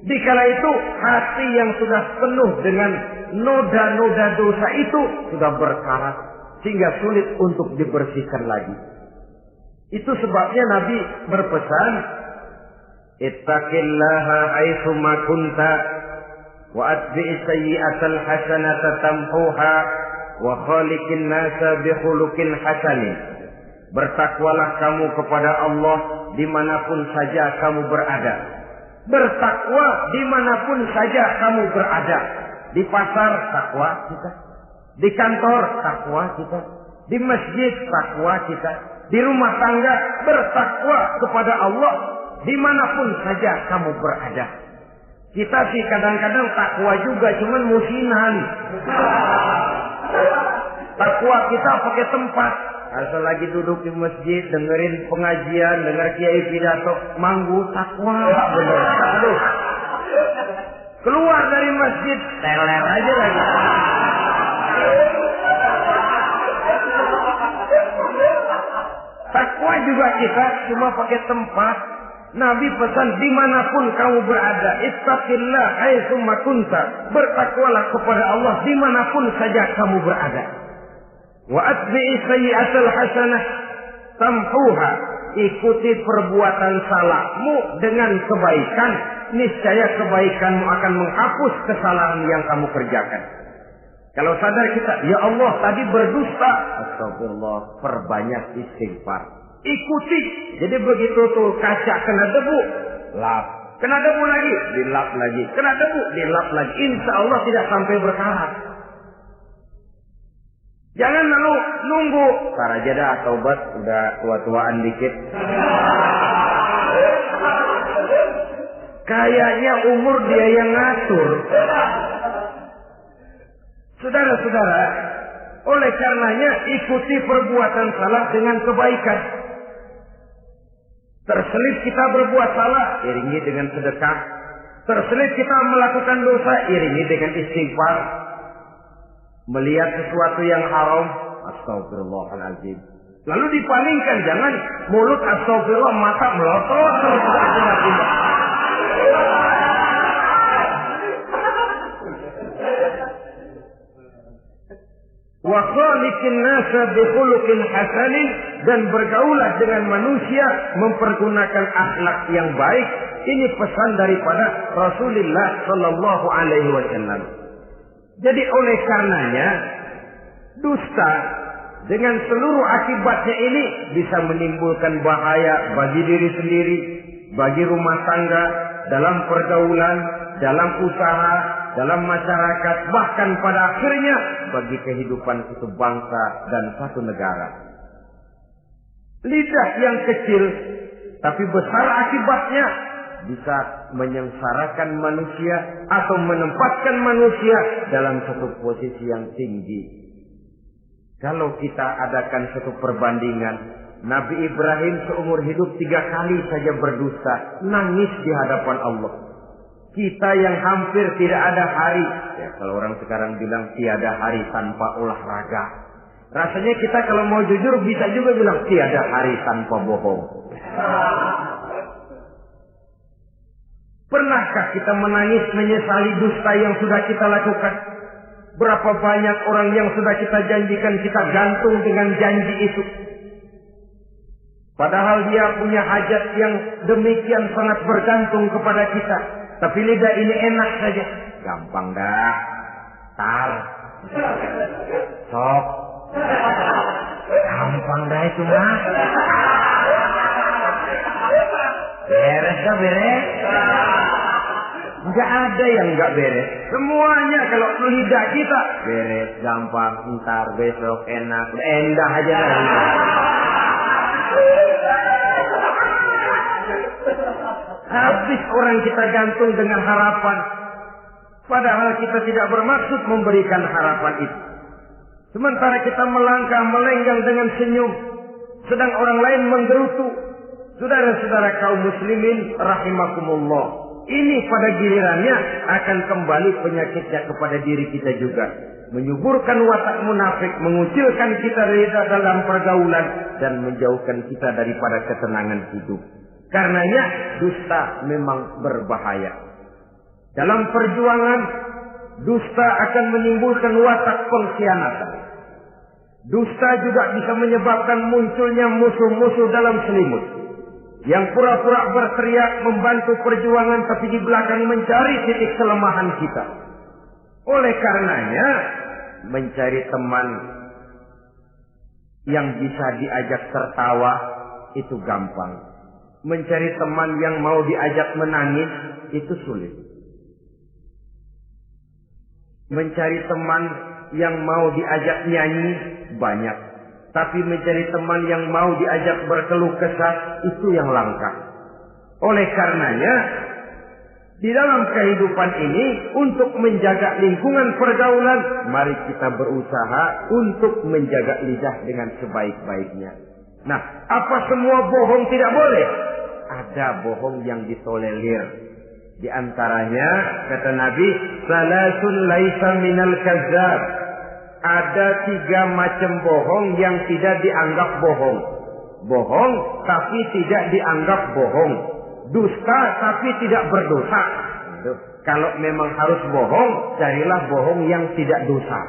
Speaker 1: Dikala itu hati yang sudah penuh dengan noda-noda dosa itu sudah berkarat sehingga sulit untuk dibersihkan lagi. Itu sebabnya Nabi berpesan, ittaqillaha haitsu ma kunta wa atbi'is sayyi'atal hasanata tamhuha wa khaliqin nasa bi khuluqin hasanin. Bertakwalah kamu kepada Allah dimanapun saja kamu berada. Bertakwa dimanapun saja kamu berada. Di pasar takwa kita, di kantor takwa kita, di masjid takwa kita, di rumah tangga bertakwa kepada Allah dimanapun saja kamu berada. Kita sih kadang-kadang takwa juga, cuman musinan. Takwa kita pakai tempat. Asal lagi duduk di masjid, dengerin pengajian, denger kiai pidato, manggu takwa bener. Aduh. Keluar dari masjid, teler aja lagi. Takwa juga kita cuma pakai tempat. Nabi pesan dimanapun kamu berada, ittaqillah haitsu ma kunta. Bertakwalah kepada Allah dimanapun saja kamu berada. Wa atbi'i sayyi'atal hasanah tamhuha. Ikuti perbuatan salahmu dengan kebaikan, niscaya kebaikanmu akan menghapus kesalahan yang kamu kerjakan. Kalau sadar kita, ya Allah tadi berdusta, astagfirullah, perbanyak istighfar. Ikuti. Jadi begitu tuh kaca kena debu, lap. Kena debu lagi, dilap lagi. Kena debu, dilap lagi. Insya Allah tidak sampai berkarat. Jangan lalu nunggu. Ntar aja dah taubat, udah tua-tuaan dikit. Kayaknya umur dia yang ngatur. Saudara-saudara, oleh karenanya ikuti perbuatan salah dengan kebaikan. Terselip kita berbuat salah, iringi dengan sedekah. Terselip kita melakukan dosa, iringi dengan istighfar. Melihat sesuatu yang haram, astagfirullahaladzim. Lalu dipalingkan, jangan mulut astagfirullah, mata melotot. Wa khaliqin nasa bi khuluqin hasanin, dan bergaulah dengan manusia mempergunakan akhlak yang baik. Ini pesan daripada Rasulullah sallallahu alaihi wasallam. Jadi oleh karenanya dusta dengan seluruh akibatnya ini bisa menimbulkan bahaya bagi diri sendiri, bagi rumah tangga, dalam pergaulan, dalam usaha, dalam masyarakat, bahkan pada akhirnya bagi kehidupan itu bangsa dan satu negara. Lidah yang kecil tapi besar akibatnya bisa menyengsarakan manusia atau menempatkan manusia dalam satu posisi yang tinggi. Kalau kita adakan satu perbandingan, Nabi Ibrahim seumur hidup 3 kali saja berdusta, nangis di hadapan Allah. Kita yang hampir tidak ada hari, ya kalau orang sekarang bilang tiada hari tanpa olahraga. Rasanya kita kalau mau jujur bisa juga bilang tiada hari tanpa bohong. Pernahkah kita menangis menyesali dusta yang sudah kita lakukan? Berapa banyak orang yang sudah kita janjikan kita gantung dengan janji itu. Padahal dia punya hajat yang demikian sangat bergantung kepada kita. Tapi lidah ini enak saja. Gampang dah. Tar. Sok. Gampang dah itu mah. Beres dah beres. Enggak ada yang enggak beres. Semuanya kalau lidah kita beres, gampang, ntar, besok, enak, endah aja. Habis orang kita gantung dengan harapan. Padahal kita tidak bermaksud memberikan harapan itu. Sementara kita melangkah melenggang dengan senyum, sedang orang lain menggerutu. Saudara-saudara kaum muslimin rahimakumullah, ini pada gilirannya akan kembali penyakitnya kepada diri kita juga. Menyuburkan watak munafik, mengucilkan kita dalam pergaulan, dan menjauhkan kita daripada ketenangan hidup. Karenanya dusta memang berbahaya. Dalam perjuangan, dusta akan menimbulkan watak pengkhianatan. Dusta juga bisa menyebabkan munculnya musuh-musuh dalam selimut, yang pura-pura berteriak membantu perjuangan tapi di belakang mencari titik kelemahan kita. Oleh karenanya, mencari teman yang bisa diajak tertawa itu gampang. Mencari teman yang mau diajak menangis itu sulit. Mencari teman yang mau diajak nyanyi banyak. Tapi mencari teman yang mau diajak berkeluh kesah itu yang langka. Oleh karenanya, di dalam kehidupan ini untuk menjaga lingkungan pergaulan, mari kita berusaha untuk menjaga lidah dengan sebaik-baiknya. Nah, apa semua bohong tidak boleh? Ada bohong yang ditolerir. Di antaranya kata Nabi, salasun laisa minal kazzab. Ada 3 macam bohong yang tidak dianggap bohong. Bohong tapi tidak dianggap bohong. Dusta tapi tidak berdosa. Kalau memang harus bohong, carilah bohong yang tidak dosa.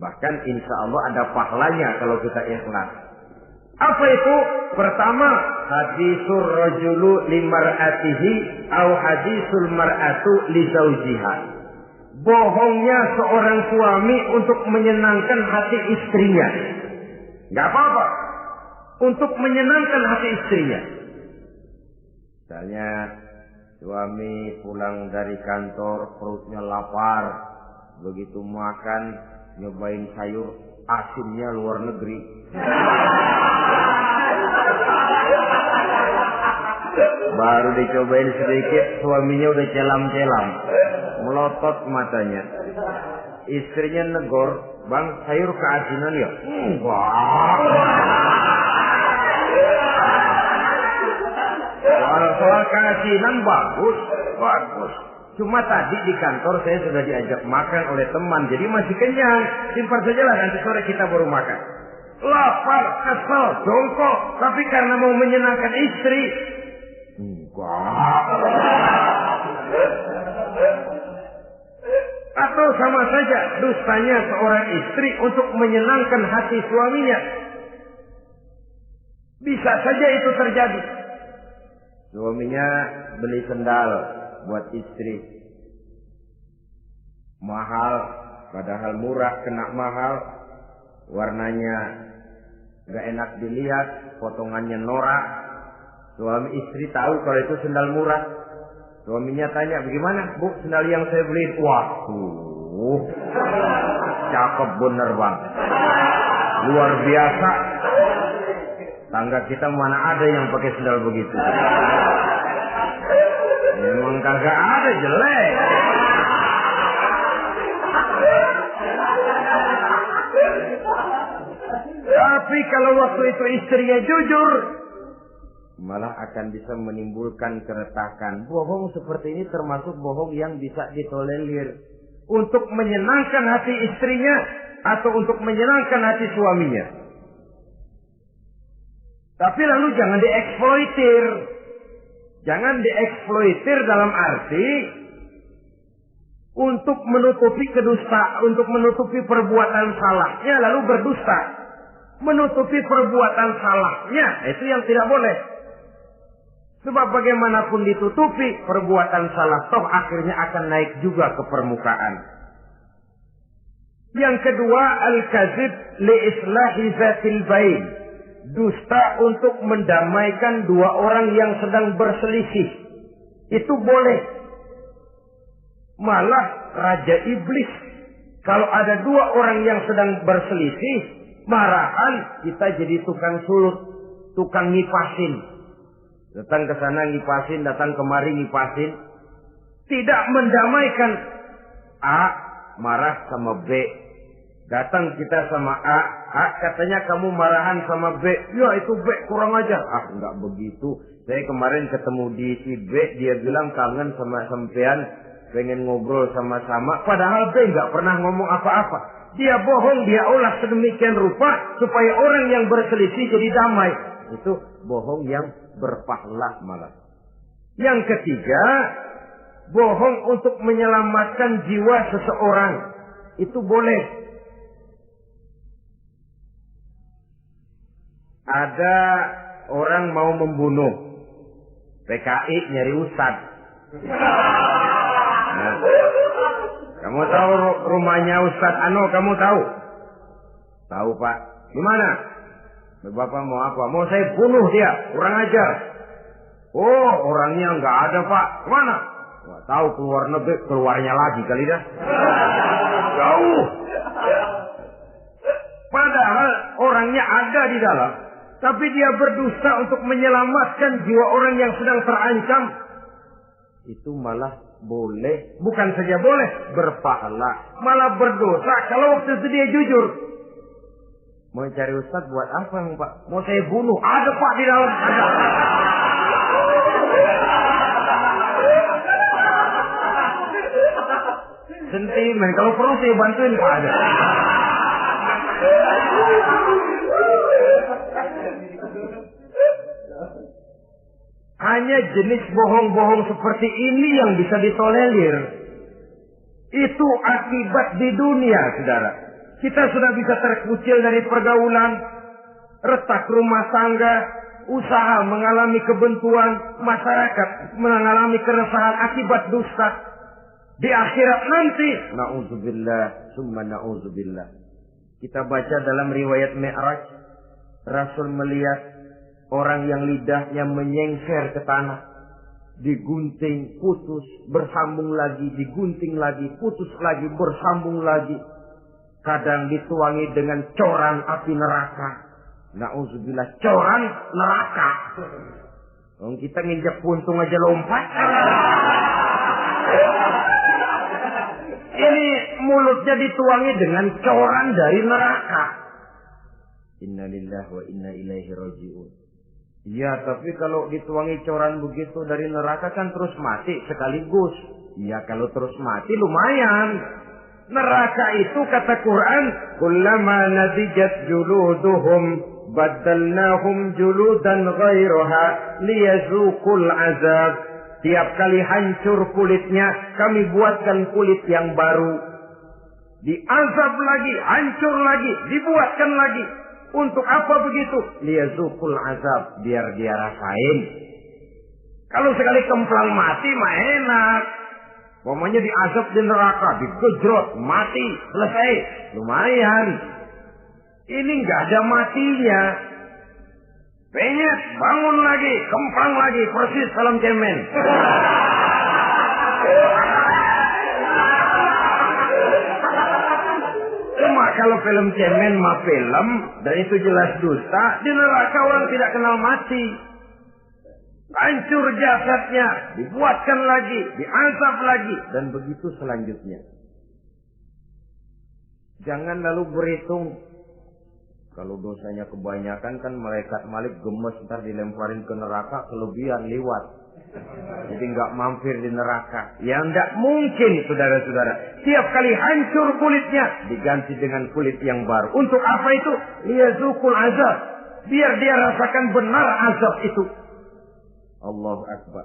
Speaker 1: Bahkan insya Allah ada pahalanya kalau kita ikhlas. Apa itu? Pertama, hadisul rajulu limar'atihi au hadisul mar'atu li zawjiha. Bohongnya seorang suami untuk menyenangkan hati istrinya. Enggak apa-apa. Untuk menyenangkan hati istrinya. Misalnya suami pulang dari kantor perutnya lapar. Begitu makan nyobain sayur asinnya luar negeri. Baru dicobain sedikit, suaminya udah celam-celam. Melotot matanya. Istrinya negor, "Bang, sayur keasinan ya?" "Enggak." Soal keasinan bagus. Cuma tadi di kantor saya sudah diajak makan oleh teman, jadi masih kenyang. Simpan sajalah, nanti sore kita baru makan. Lapar, kesel, jongkok, tapi karena mau menyenangkan istri. Enggak. Atau sama saja dustanya seorang istri untuk menyenangkan hati suaminya. Bisa saja itu terjadi. Suaminya beli sendal buat istri. Mahal, padahal murah, kena mahal. Warnanya gak enak dilihat, potongannya norak. Suami istri tahu kalau itu sendal murah. Suaminya tanya, "Bagaimana, Bu, sendal yang saya beli?" Waduh, cakep bener, Bang. Luar biasa. Tangga kita mana ada yang pakai sendal begitu. Memang kagak ada, jelek. Tapi kalau waktu itu istrinya jujur, malah akan bisa menimbulkan keretakan. Bohong seperti ini termasuk bohong yang bisa ditolerir. Untuk menyenangkan hati istrinya atau untuk menyenangkan hati suaminya. Tapi lalu jangan dieksploitir. Jangan dieksploitir dalam arti untuk menutupi untuk menutupi perbuatan salahnya lalu berdusta. Menutupi perbuatan salahnya, itu yang tidak boleh. Sebab bagaimanapun ditutupi, perbuatan salah toh akhirnya akan naik juga ke permukaan. Yang kedua, al-kazib li islahi zatil bain. Dusta untuk mendamaikan dua orang yang sedang berselisih. Itu boleh. Malah Raja Iblis, kalau ada dua orang yang sedang berselisih, marahan kita jadi tukang sulut, tukang ngipasin. Datang ke sana ngipasin, datang kemari ngipasin. Tidak mendamaikan. A marah sama B. Datang kita sama A katanya kamu marahan sama B. Ya itu B kurang aja. Enggak begitu. Saya kemarin ketemu di si B, dia bilang kangen sama sampean, pengen ngobrol sama-sama. Padahal B enggak pernah ngomong apa-apa. Dia bohong, dia olah sedemikian rupa supaya orang yang berselisih jadi damai. Itu bohong yang berpahala malah. Yang ketiga, bohong untuk menyelamatkan jiwa seseorang. Itu boleh. Ada orang mau membunuh. PKI nyari ustadz. Nah, kamu tahu rumahnya Ustadz Ano, kamu tahu? Tahu, Pak. Gimana? Bapak mau apa? Mau saya bunuh dia, kurang ajar. Oh, orangnya nggak ada, Pak. Kemana? Nggak tahu, keluar negeri, keluarnya lagi kali dah. Jauh. Padahal orangnya ada di dalam, tapi dia berdusta untuk menyelamatkan jiwa orang yang sedang terancam. Itu malah boleh, bukan saja boleh, berpahala, malah berdosa kalau waktu itu dia jujur. Mau cari ustadz buat apa, Pak? Mau saya bunuh? Ada, Pak, di dalam. Ada. Sentimen, kalau perlu saya bantuin, Pak. Ada. Hanya jenis bohong-bohong seperti ini yang bisa ditolerir. Itu akibat di dunia, saudara. Kita sudah bisa terkucil dari pergaulan, retak rumah tangga, usaha mengalami kebuntuan, masyarakat mengalami keresahan akibat dusta. Di akhirat nanti, na'udzubillah, summa na'udzubillah. Kita baca dalam riwayat Mi'raj, Rasul melihat orang yang lidahnya menyengser ke tanah, digunting, putus, bersambung lagi, digunting lagi, putus lagi, bersambung lagi. Kadang dituangi dengan coran api neraka. Na'udzubillah, coran neraka. Kita nginjak puntung aja lompat. Ini mulutnya dituangi dengan coran dari neraka. Innalillahi wa inna ilaihi raji'un. Ya, tapi kalau dituangi coran begitu dari neraka kan terus mati sekaligus. Ya, kalau terus mati lumayan. Neraka itu kata Quran, kullama nadijat juluduhum baddalnahum juludan ghairaha liyazuqul azab. Tiap kali hancur kulitnya, kami buatkan kulit yang baru. Diazab lagi, hancur lagi, dibuatkan lagi. Untuk apa begitu? Liyazuqul azab, biar dia rasain. Kalau sekali kemplang mati mah enak. Pokoknya diazab di neraka, digejrot, mati, selesai. Lumayan. Ini nggak ada matinya. Penyet, bangun lagi, kemplang lagi, persis film cemen. Cuma kalau film cemen mah film, dan itu jelas dusta, di neraka orang tidak kenal mati. Hancur jasadnya, dibuatkan lagi, diazab lagi, dan begitu selanjutnya. Jangan lalu berhitung. Kalau dosanya kebanyakan kan malaikat Malik gemes, ntar dilemparin ke neraka, kelebihan liwat. Jadi nggak mampir di neraka. Ya nggak mungkin, saudara-saudara. Tiap kali hancur kulitnya, diganti dengan kulit yang baru. Untuk apa itu? Liyazuqul azab. Biar dia rasakan benar azab itu. Allahu Akbar.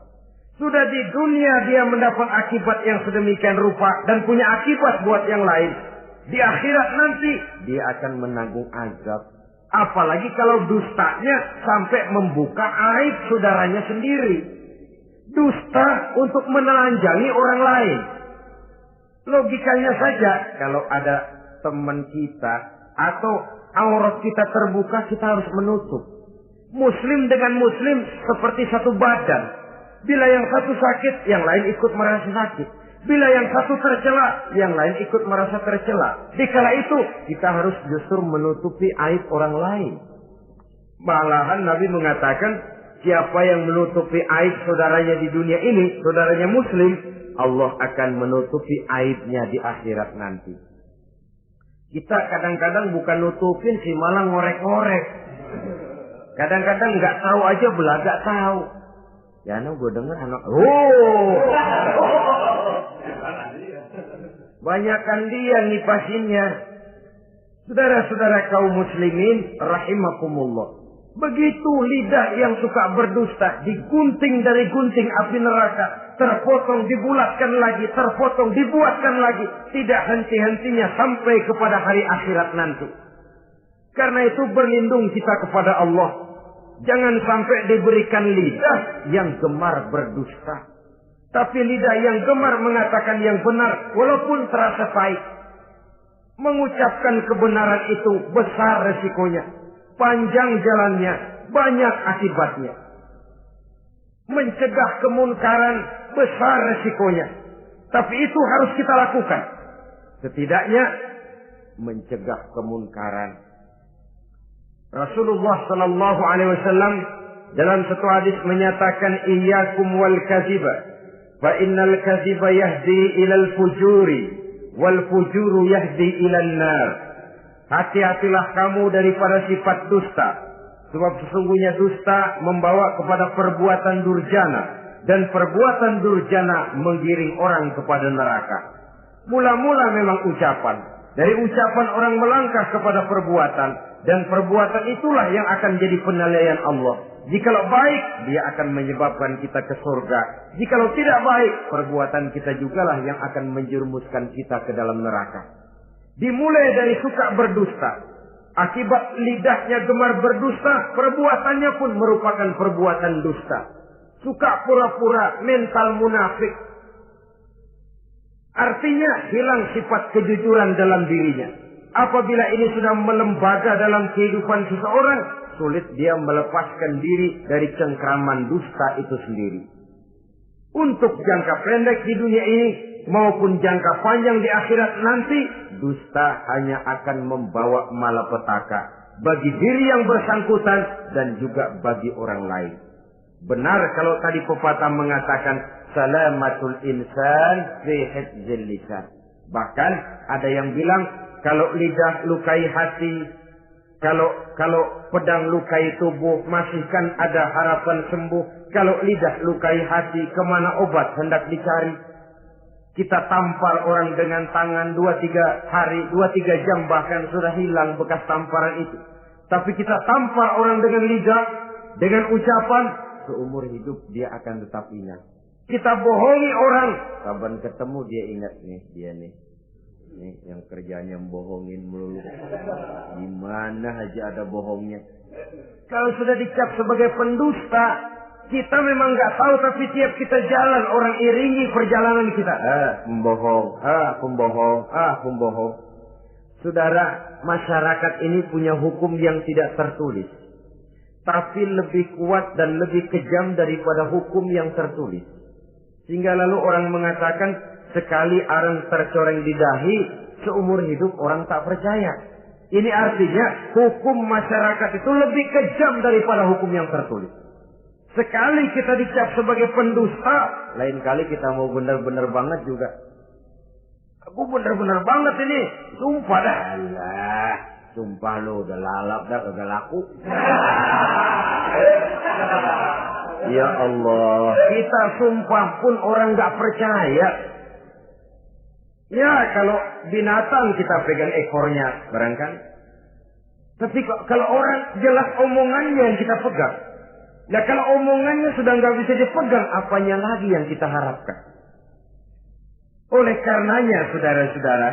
Speaker 1: Sudah di dunia dia mendapat akibat yang sedemikian rupa dan punya akibat buat yang lain. Di akhirat nanti dia akan menanggung azab. Apalagi kalau dustanya sampai membuka aib saudaranya sendiri. Dusta untuk menelanjangi orang lain. Logikanya saja, kalau ada teman kita atau aurat kita terbuka, kita harus menutup. Muslim dengan muslim seperti satu badan. Bila yang satu sakit, yang lain ikut merasa sakit. Bila yang satu tercela, yang lain ikut merasa tercela. Dikala itu, kita harus justru menutupi aib orang lain. Malahan Nabi mengatakan, siapa yang menutupi aib saudaranya di dunia ini, saudaranya muslim, Allah akan menutupi aibnya di akhirat nanti. Kita kadang-kadang bukan nutupin sih, malah ngorek-ngorek. Kadang-kadang nggak tahu aja belaga tahu. Ya, gue dengar anak. Banyakan dia nipasinnya. Saudara-saudara kaum muslimin rahimakumullah. Begitu lidah yang suka berdusta digunting dari gunting api neraka, terpotong dibulatkan lagi, terpotong dibuatkan lagi, tidak henti-hentinya sampai kepada hari akhirat nanti. Karena itu berlindung kita kepada Allah. Jangan sampai diberikan lidah yang gemar berdusta. Tapi lidah yang gemar mengatakan yang benar walaupun terasa pahit. Mengucapkan kebenaran itu besar resikonya. Panjang jalannya, banyak akibatnya. Mencegah kemunkaran besar resikonya. Tapi itu harus kita lakukan. Setidaknya mencegah kemunkaran. Rasulullah sallallahu alaihi wasallam dalam satu hadis menyatakan iyyakum wal kadziba fa innal kadziba yahdi ilal fujuri wal fujuru yahdi ilan nar. Hati-hatilah kamu daripada sifat dusta, sebab sesungguhnya dusta membawa kepada perbuatan durjana dan perbuatan durjana menggiring orang kepada neraka. Mula-mula memang ucapan, dari ucapan orang melangkah kepada perbuatan, dan perbuatan itulah yang akan jadi penilaian Allah. Jikalau baik, dia akan menyebabkan kita ke surga. Jikalau tidak baik, perbuatan kita jugalah yang akan menjerumuskan kita ke dalam neraka. Dimulai dari suka berdusta. Akibat lidahnya gemar berdusta, perbuatannya pun merupakan perbuatan dusta. Suka pura-pura, mental munafik. Artinya hilang sifat kejujuran dalam dirinya. Apabila ini sudah melembaga dalam kehidupan seseorang, sulit dia melepaskan diri dari cengkraman dusta itu sendiri. Untuk jangka pendek di dunia ini maupun jangka panjang di akhirat nanti, dusta hanya akan membawa malapetaka bagi diri yang bersangkutan dan juga bagi orang lain. Benar kalau tadi pepatah mengatakan salamatul insan fi hifdzil lisan. Bahkan ada yang bilang kalau lidah lukai hati, kalau pedang lukai tubuh, masihkan ada harapan sembuh. Kalau lidah lukai hati, kemana obat hendak dicari? Kita tampar orang dengan tangan 2-3 hari, 2-3 jam bahkan sudah hilang bekas tamparan itu. Tapi kita tampar orang dengan lidah, dengan ucapan, seumur hidup dia akan tetap ingat. Kita bohongi orang, kapan ketemu dia ingat nih, dia nih. Nih yang kerjanya bohongin melulu. Gimana aja ada bohongnya. Kalau sudah dicap sebagai pendusta, kita memang nggak tahu, tapi tiap kita jalan orang iringi perjalanan kita. Pembohong, pembohong. Saudara, masyarakat ini punya hukum yang tidak tertulis, tapi lebih kuat dan lebih kejam daripada hukum yang tertulis. Sehingga lalu orang mengatakan, sekali arang tercoreng di dahi, seumur hidup orang tak percaya. Ini artinya hukum masyarakat itu lebih kejam daripada hukum yang tertulis. Sekali kita dicap sebagai pendusta, lain kali kita mau benar-benar banget juga. Aku benar-benar banget ini, sumpah dah. Alah, sumpah lo udah lalap dah, udah laku. Ya Allah, kita sumpah pun orang gak percaya. Ya kalau binatang kita pegang ekornya, barangkali. Tapi kalau orang jelas omongannya yang kita pegang. Nah kalau omongannya sudah nggak bisa dipegang, apanya lagi yang kita harapkan? Oleh karenanya saudara-saudara,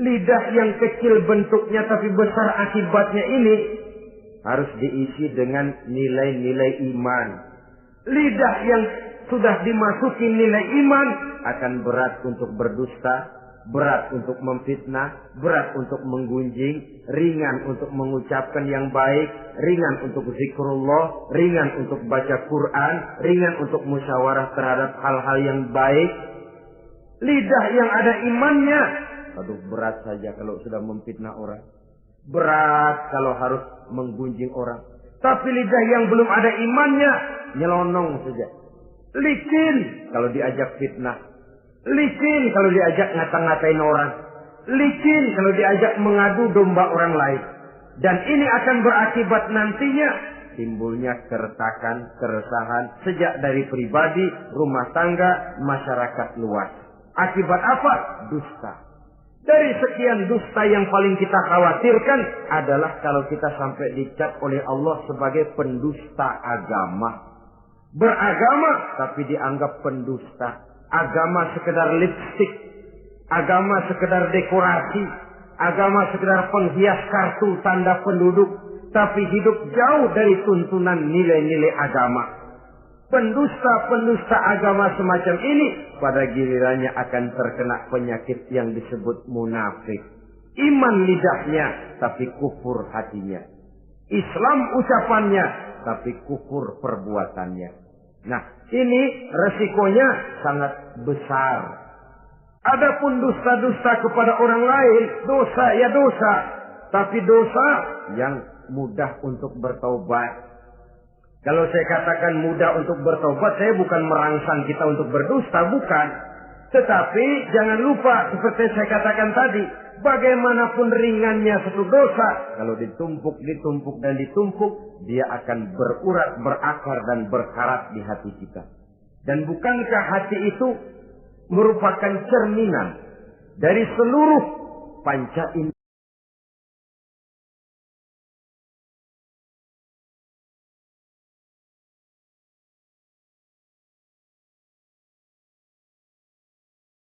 Speaker 1: lidah yang kecil bentuknya tapi besar akibatnya ini harus diisi dengan nilai-nilai iman. Lidah yang sudah dimasuki nilai iman akan berat untuk berdusta, berat untuk memfitnah, berat untuk menggunjing, ringan untuk mengucapkan yang baik, ringan untuk zikrullah, ringan untuk baca Quran, ringan untuk musyawarah terhadap hal-hal yang baik. Lidah yang ada imannya, aduh berat saja kalau sudah memfitnah orang, berat kalau harus menggunjing orang. Tapi lidah yang belum ada imannya, nyelonong saja. Licin kalau diajak fitnah, licin kalau diajak ngata-ngatain orang, licin kalau diajak mengadu domba orang lain. Dan ini akan berakibat nantinya timbulnya keretakan, keresahan sejak dari pribadi, rumah tangga, masyarakat luas. Akibat apa? Dusta. Dari sekian dusta yang paling kita khawatirkan adalah kalau kita sampai dicap oleh Allah sebagai pendusta agama. Beragama tapi dianggap pendusta. Agama sekedar lipstik, agama sekedar dekorasi, agama sekedar penghias kartu tanda penduduk, tapi hidup jauh dari tuntunan nilai-nilai agama. Pendusta-pendusta agama semacam ini pada gilirannya akan terkena penyakit yang disebut munafik. Iman lidahnya tapi kufur hatinya. Islam ucapannya tapi kufur perbuatannya. Nah, ini resikonya sangat besar. Adapun dusta-dusta kepada orang lain, dosa ya dosa, tapi dosa yang mudah untuk bertaubat. Kalau saya katakan mudah untuk bertobat, saya bukan merangsang kita untuk berdusta, bukan. Tetapi jangan lupa seperti saya katakan tadi, bagaimanapun ringannya satu dosa, kalau ditumpuk dan ditumpuk, dia akan berurat, berakar dan berkarat di hati kita. Dan bukankah hati itu merupakan cerminan dari seluruh panca indera?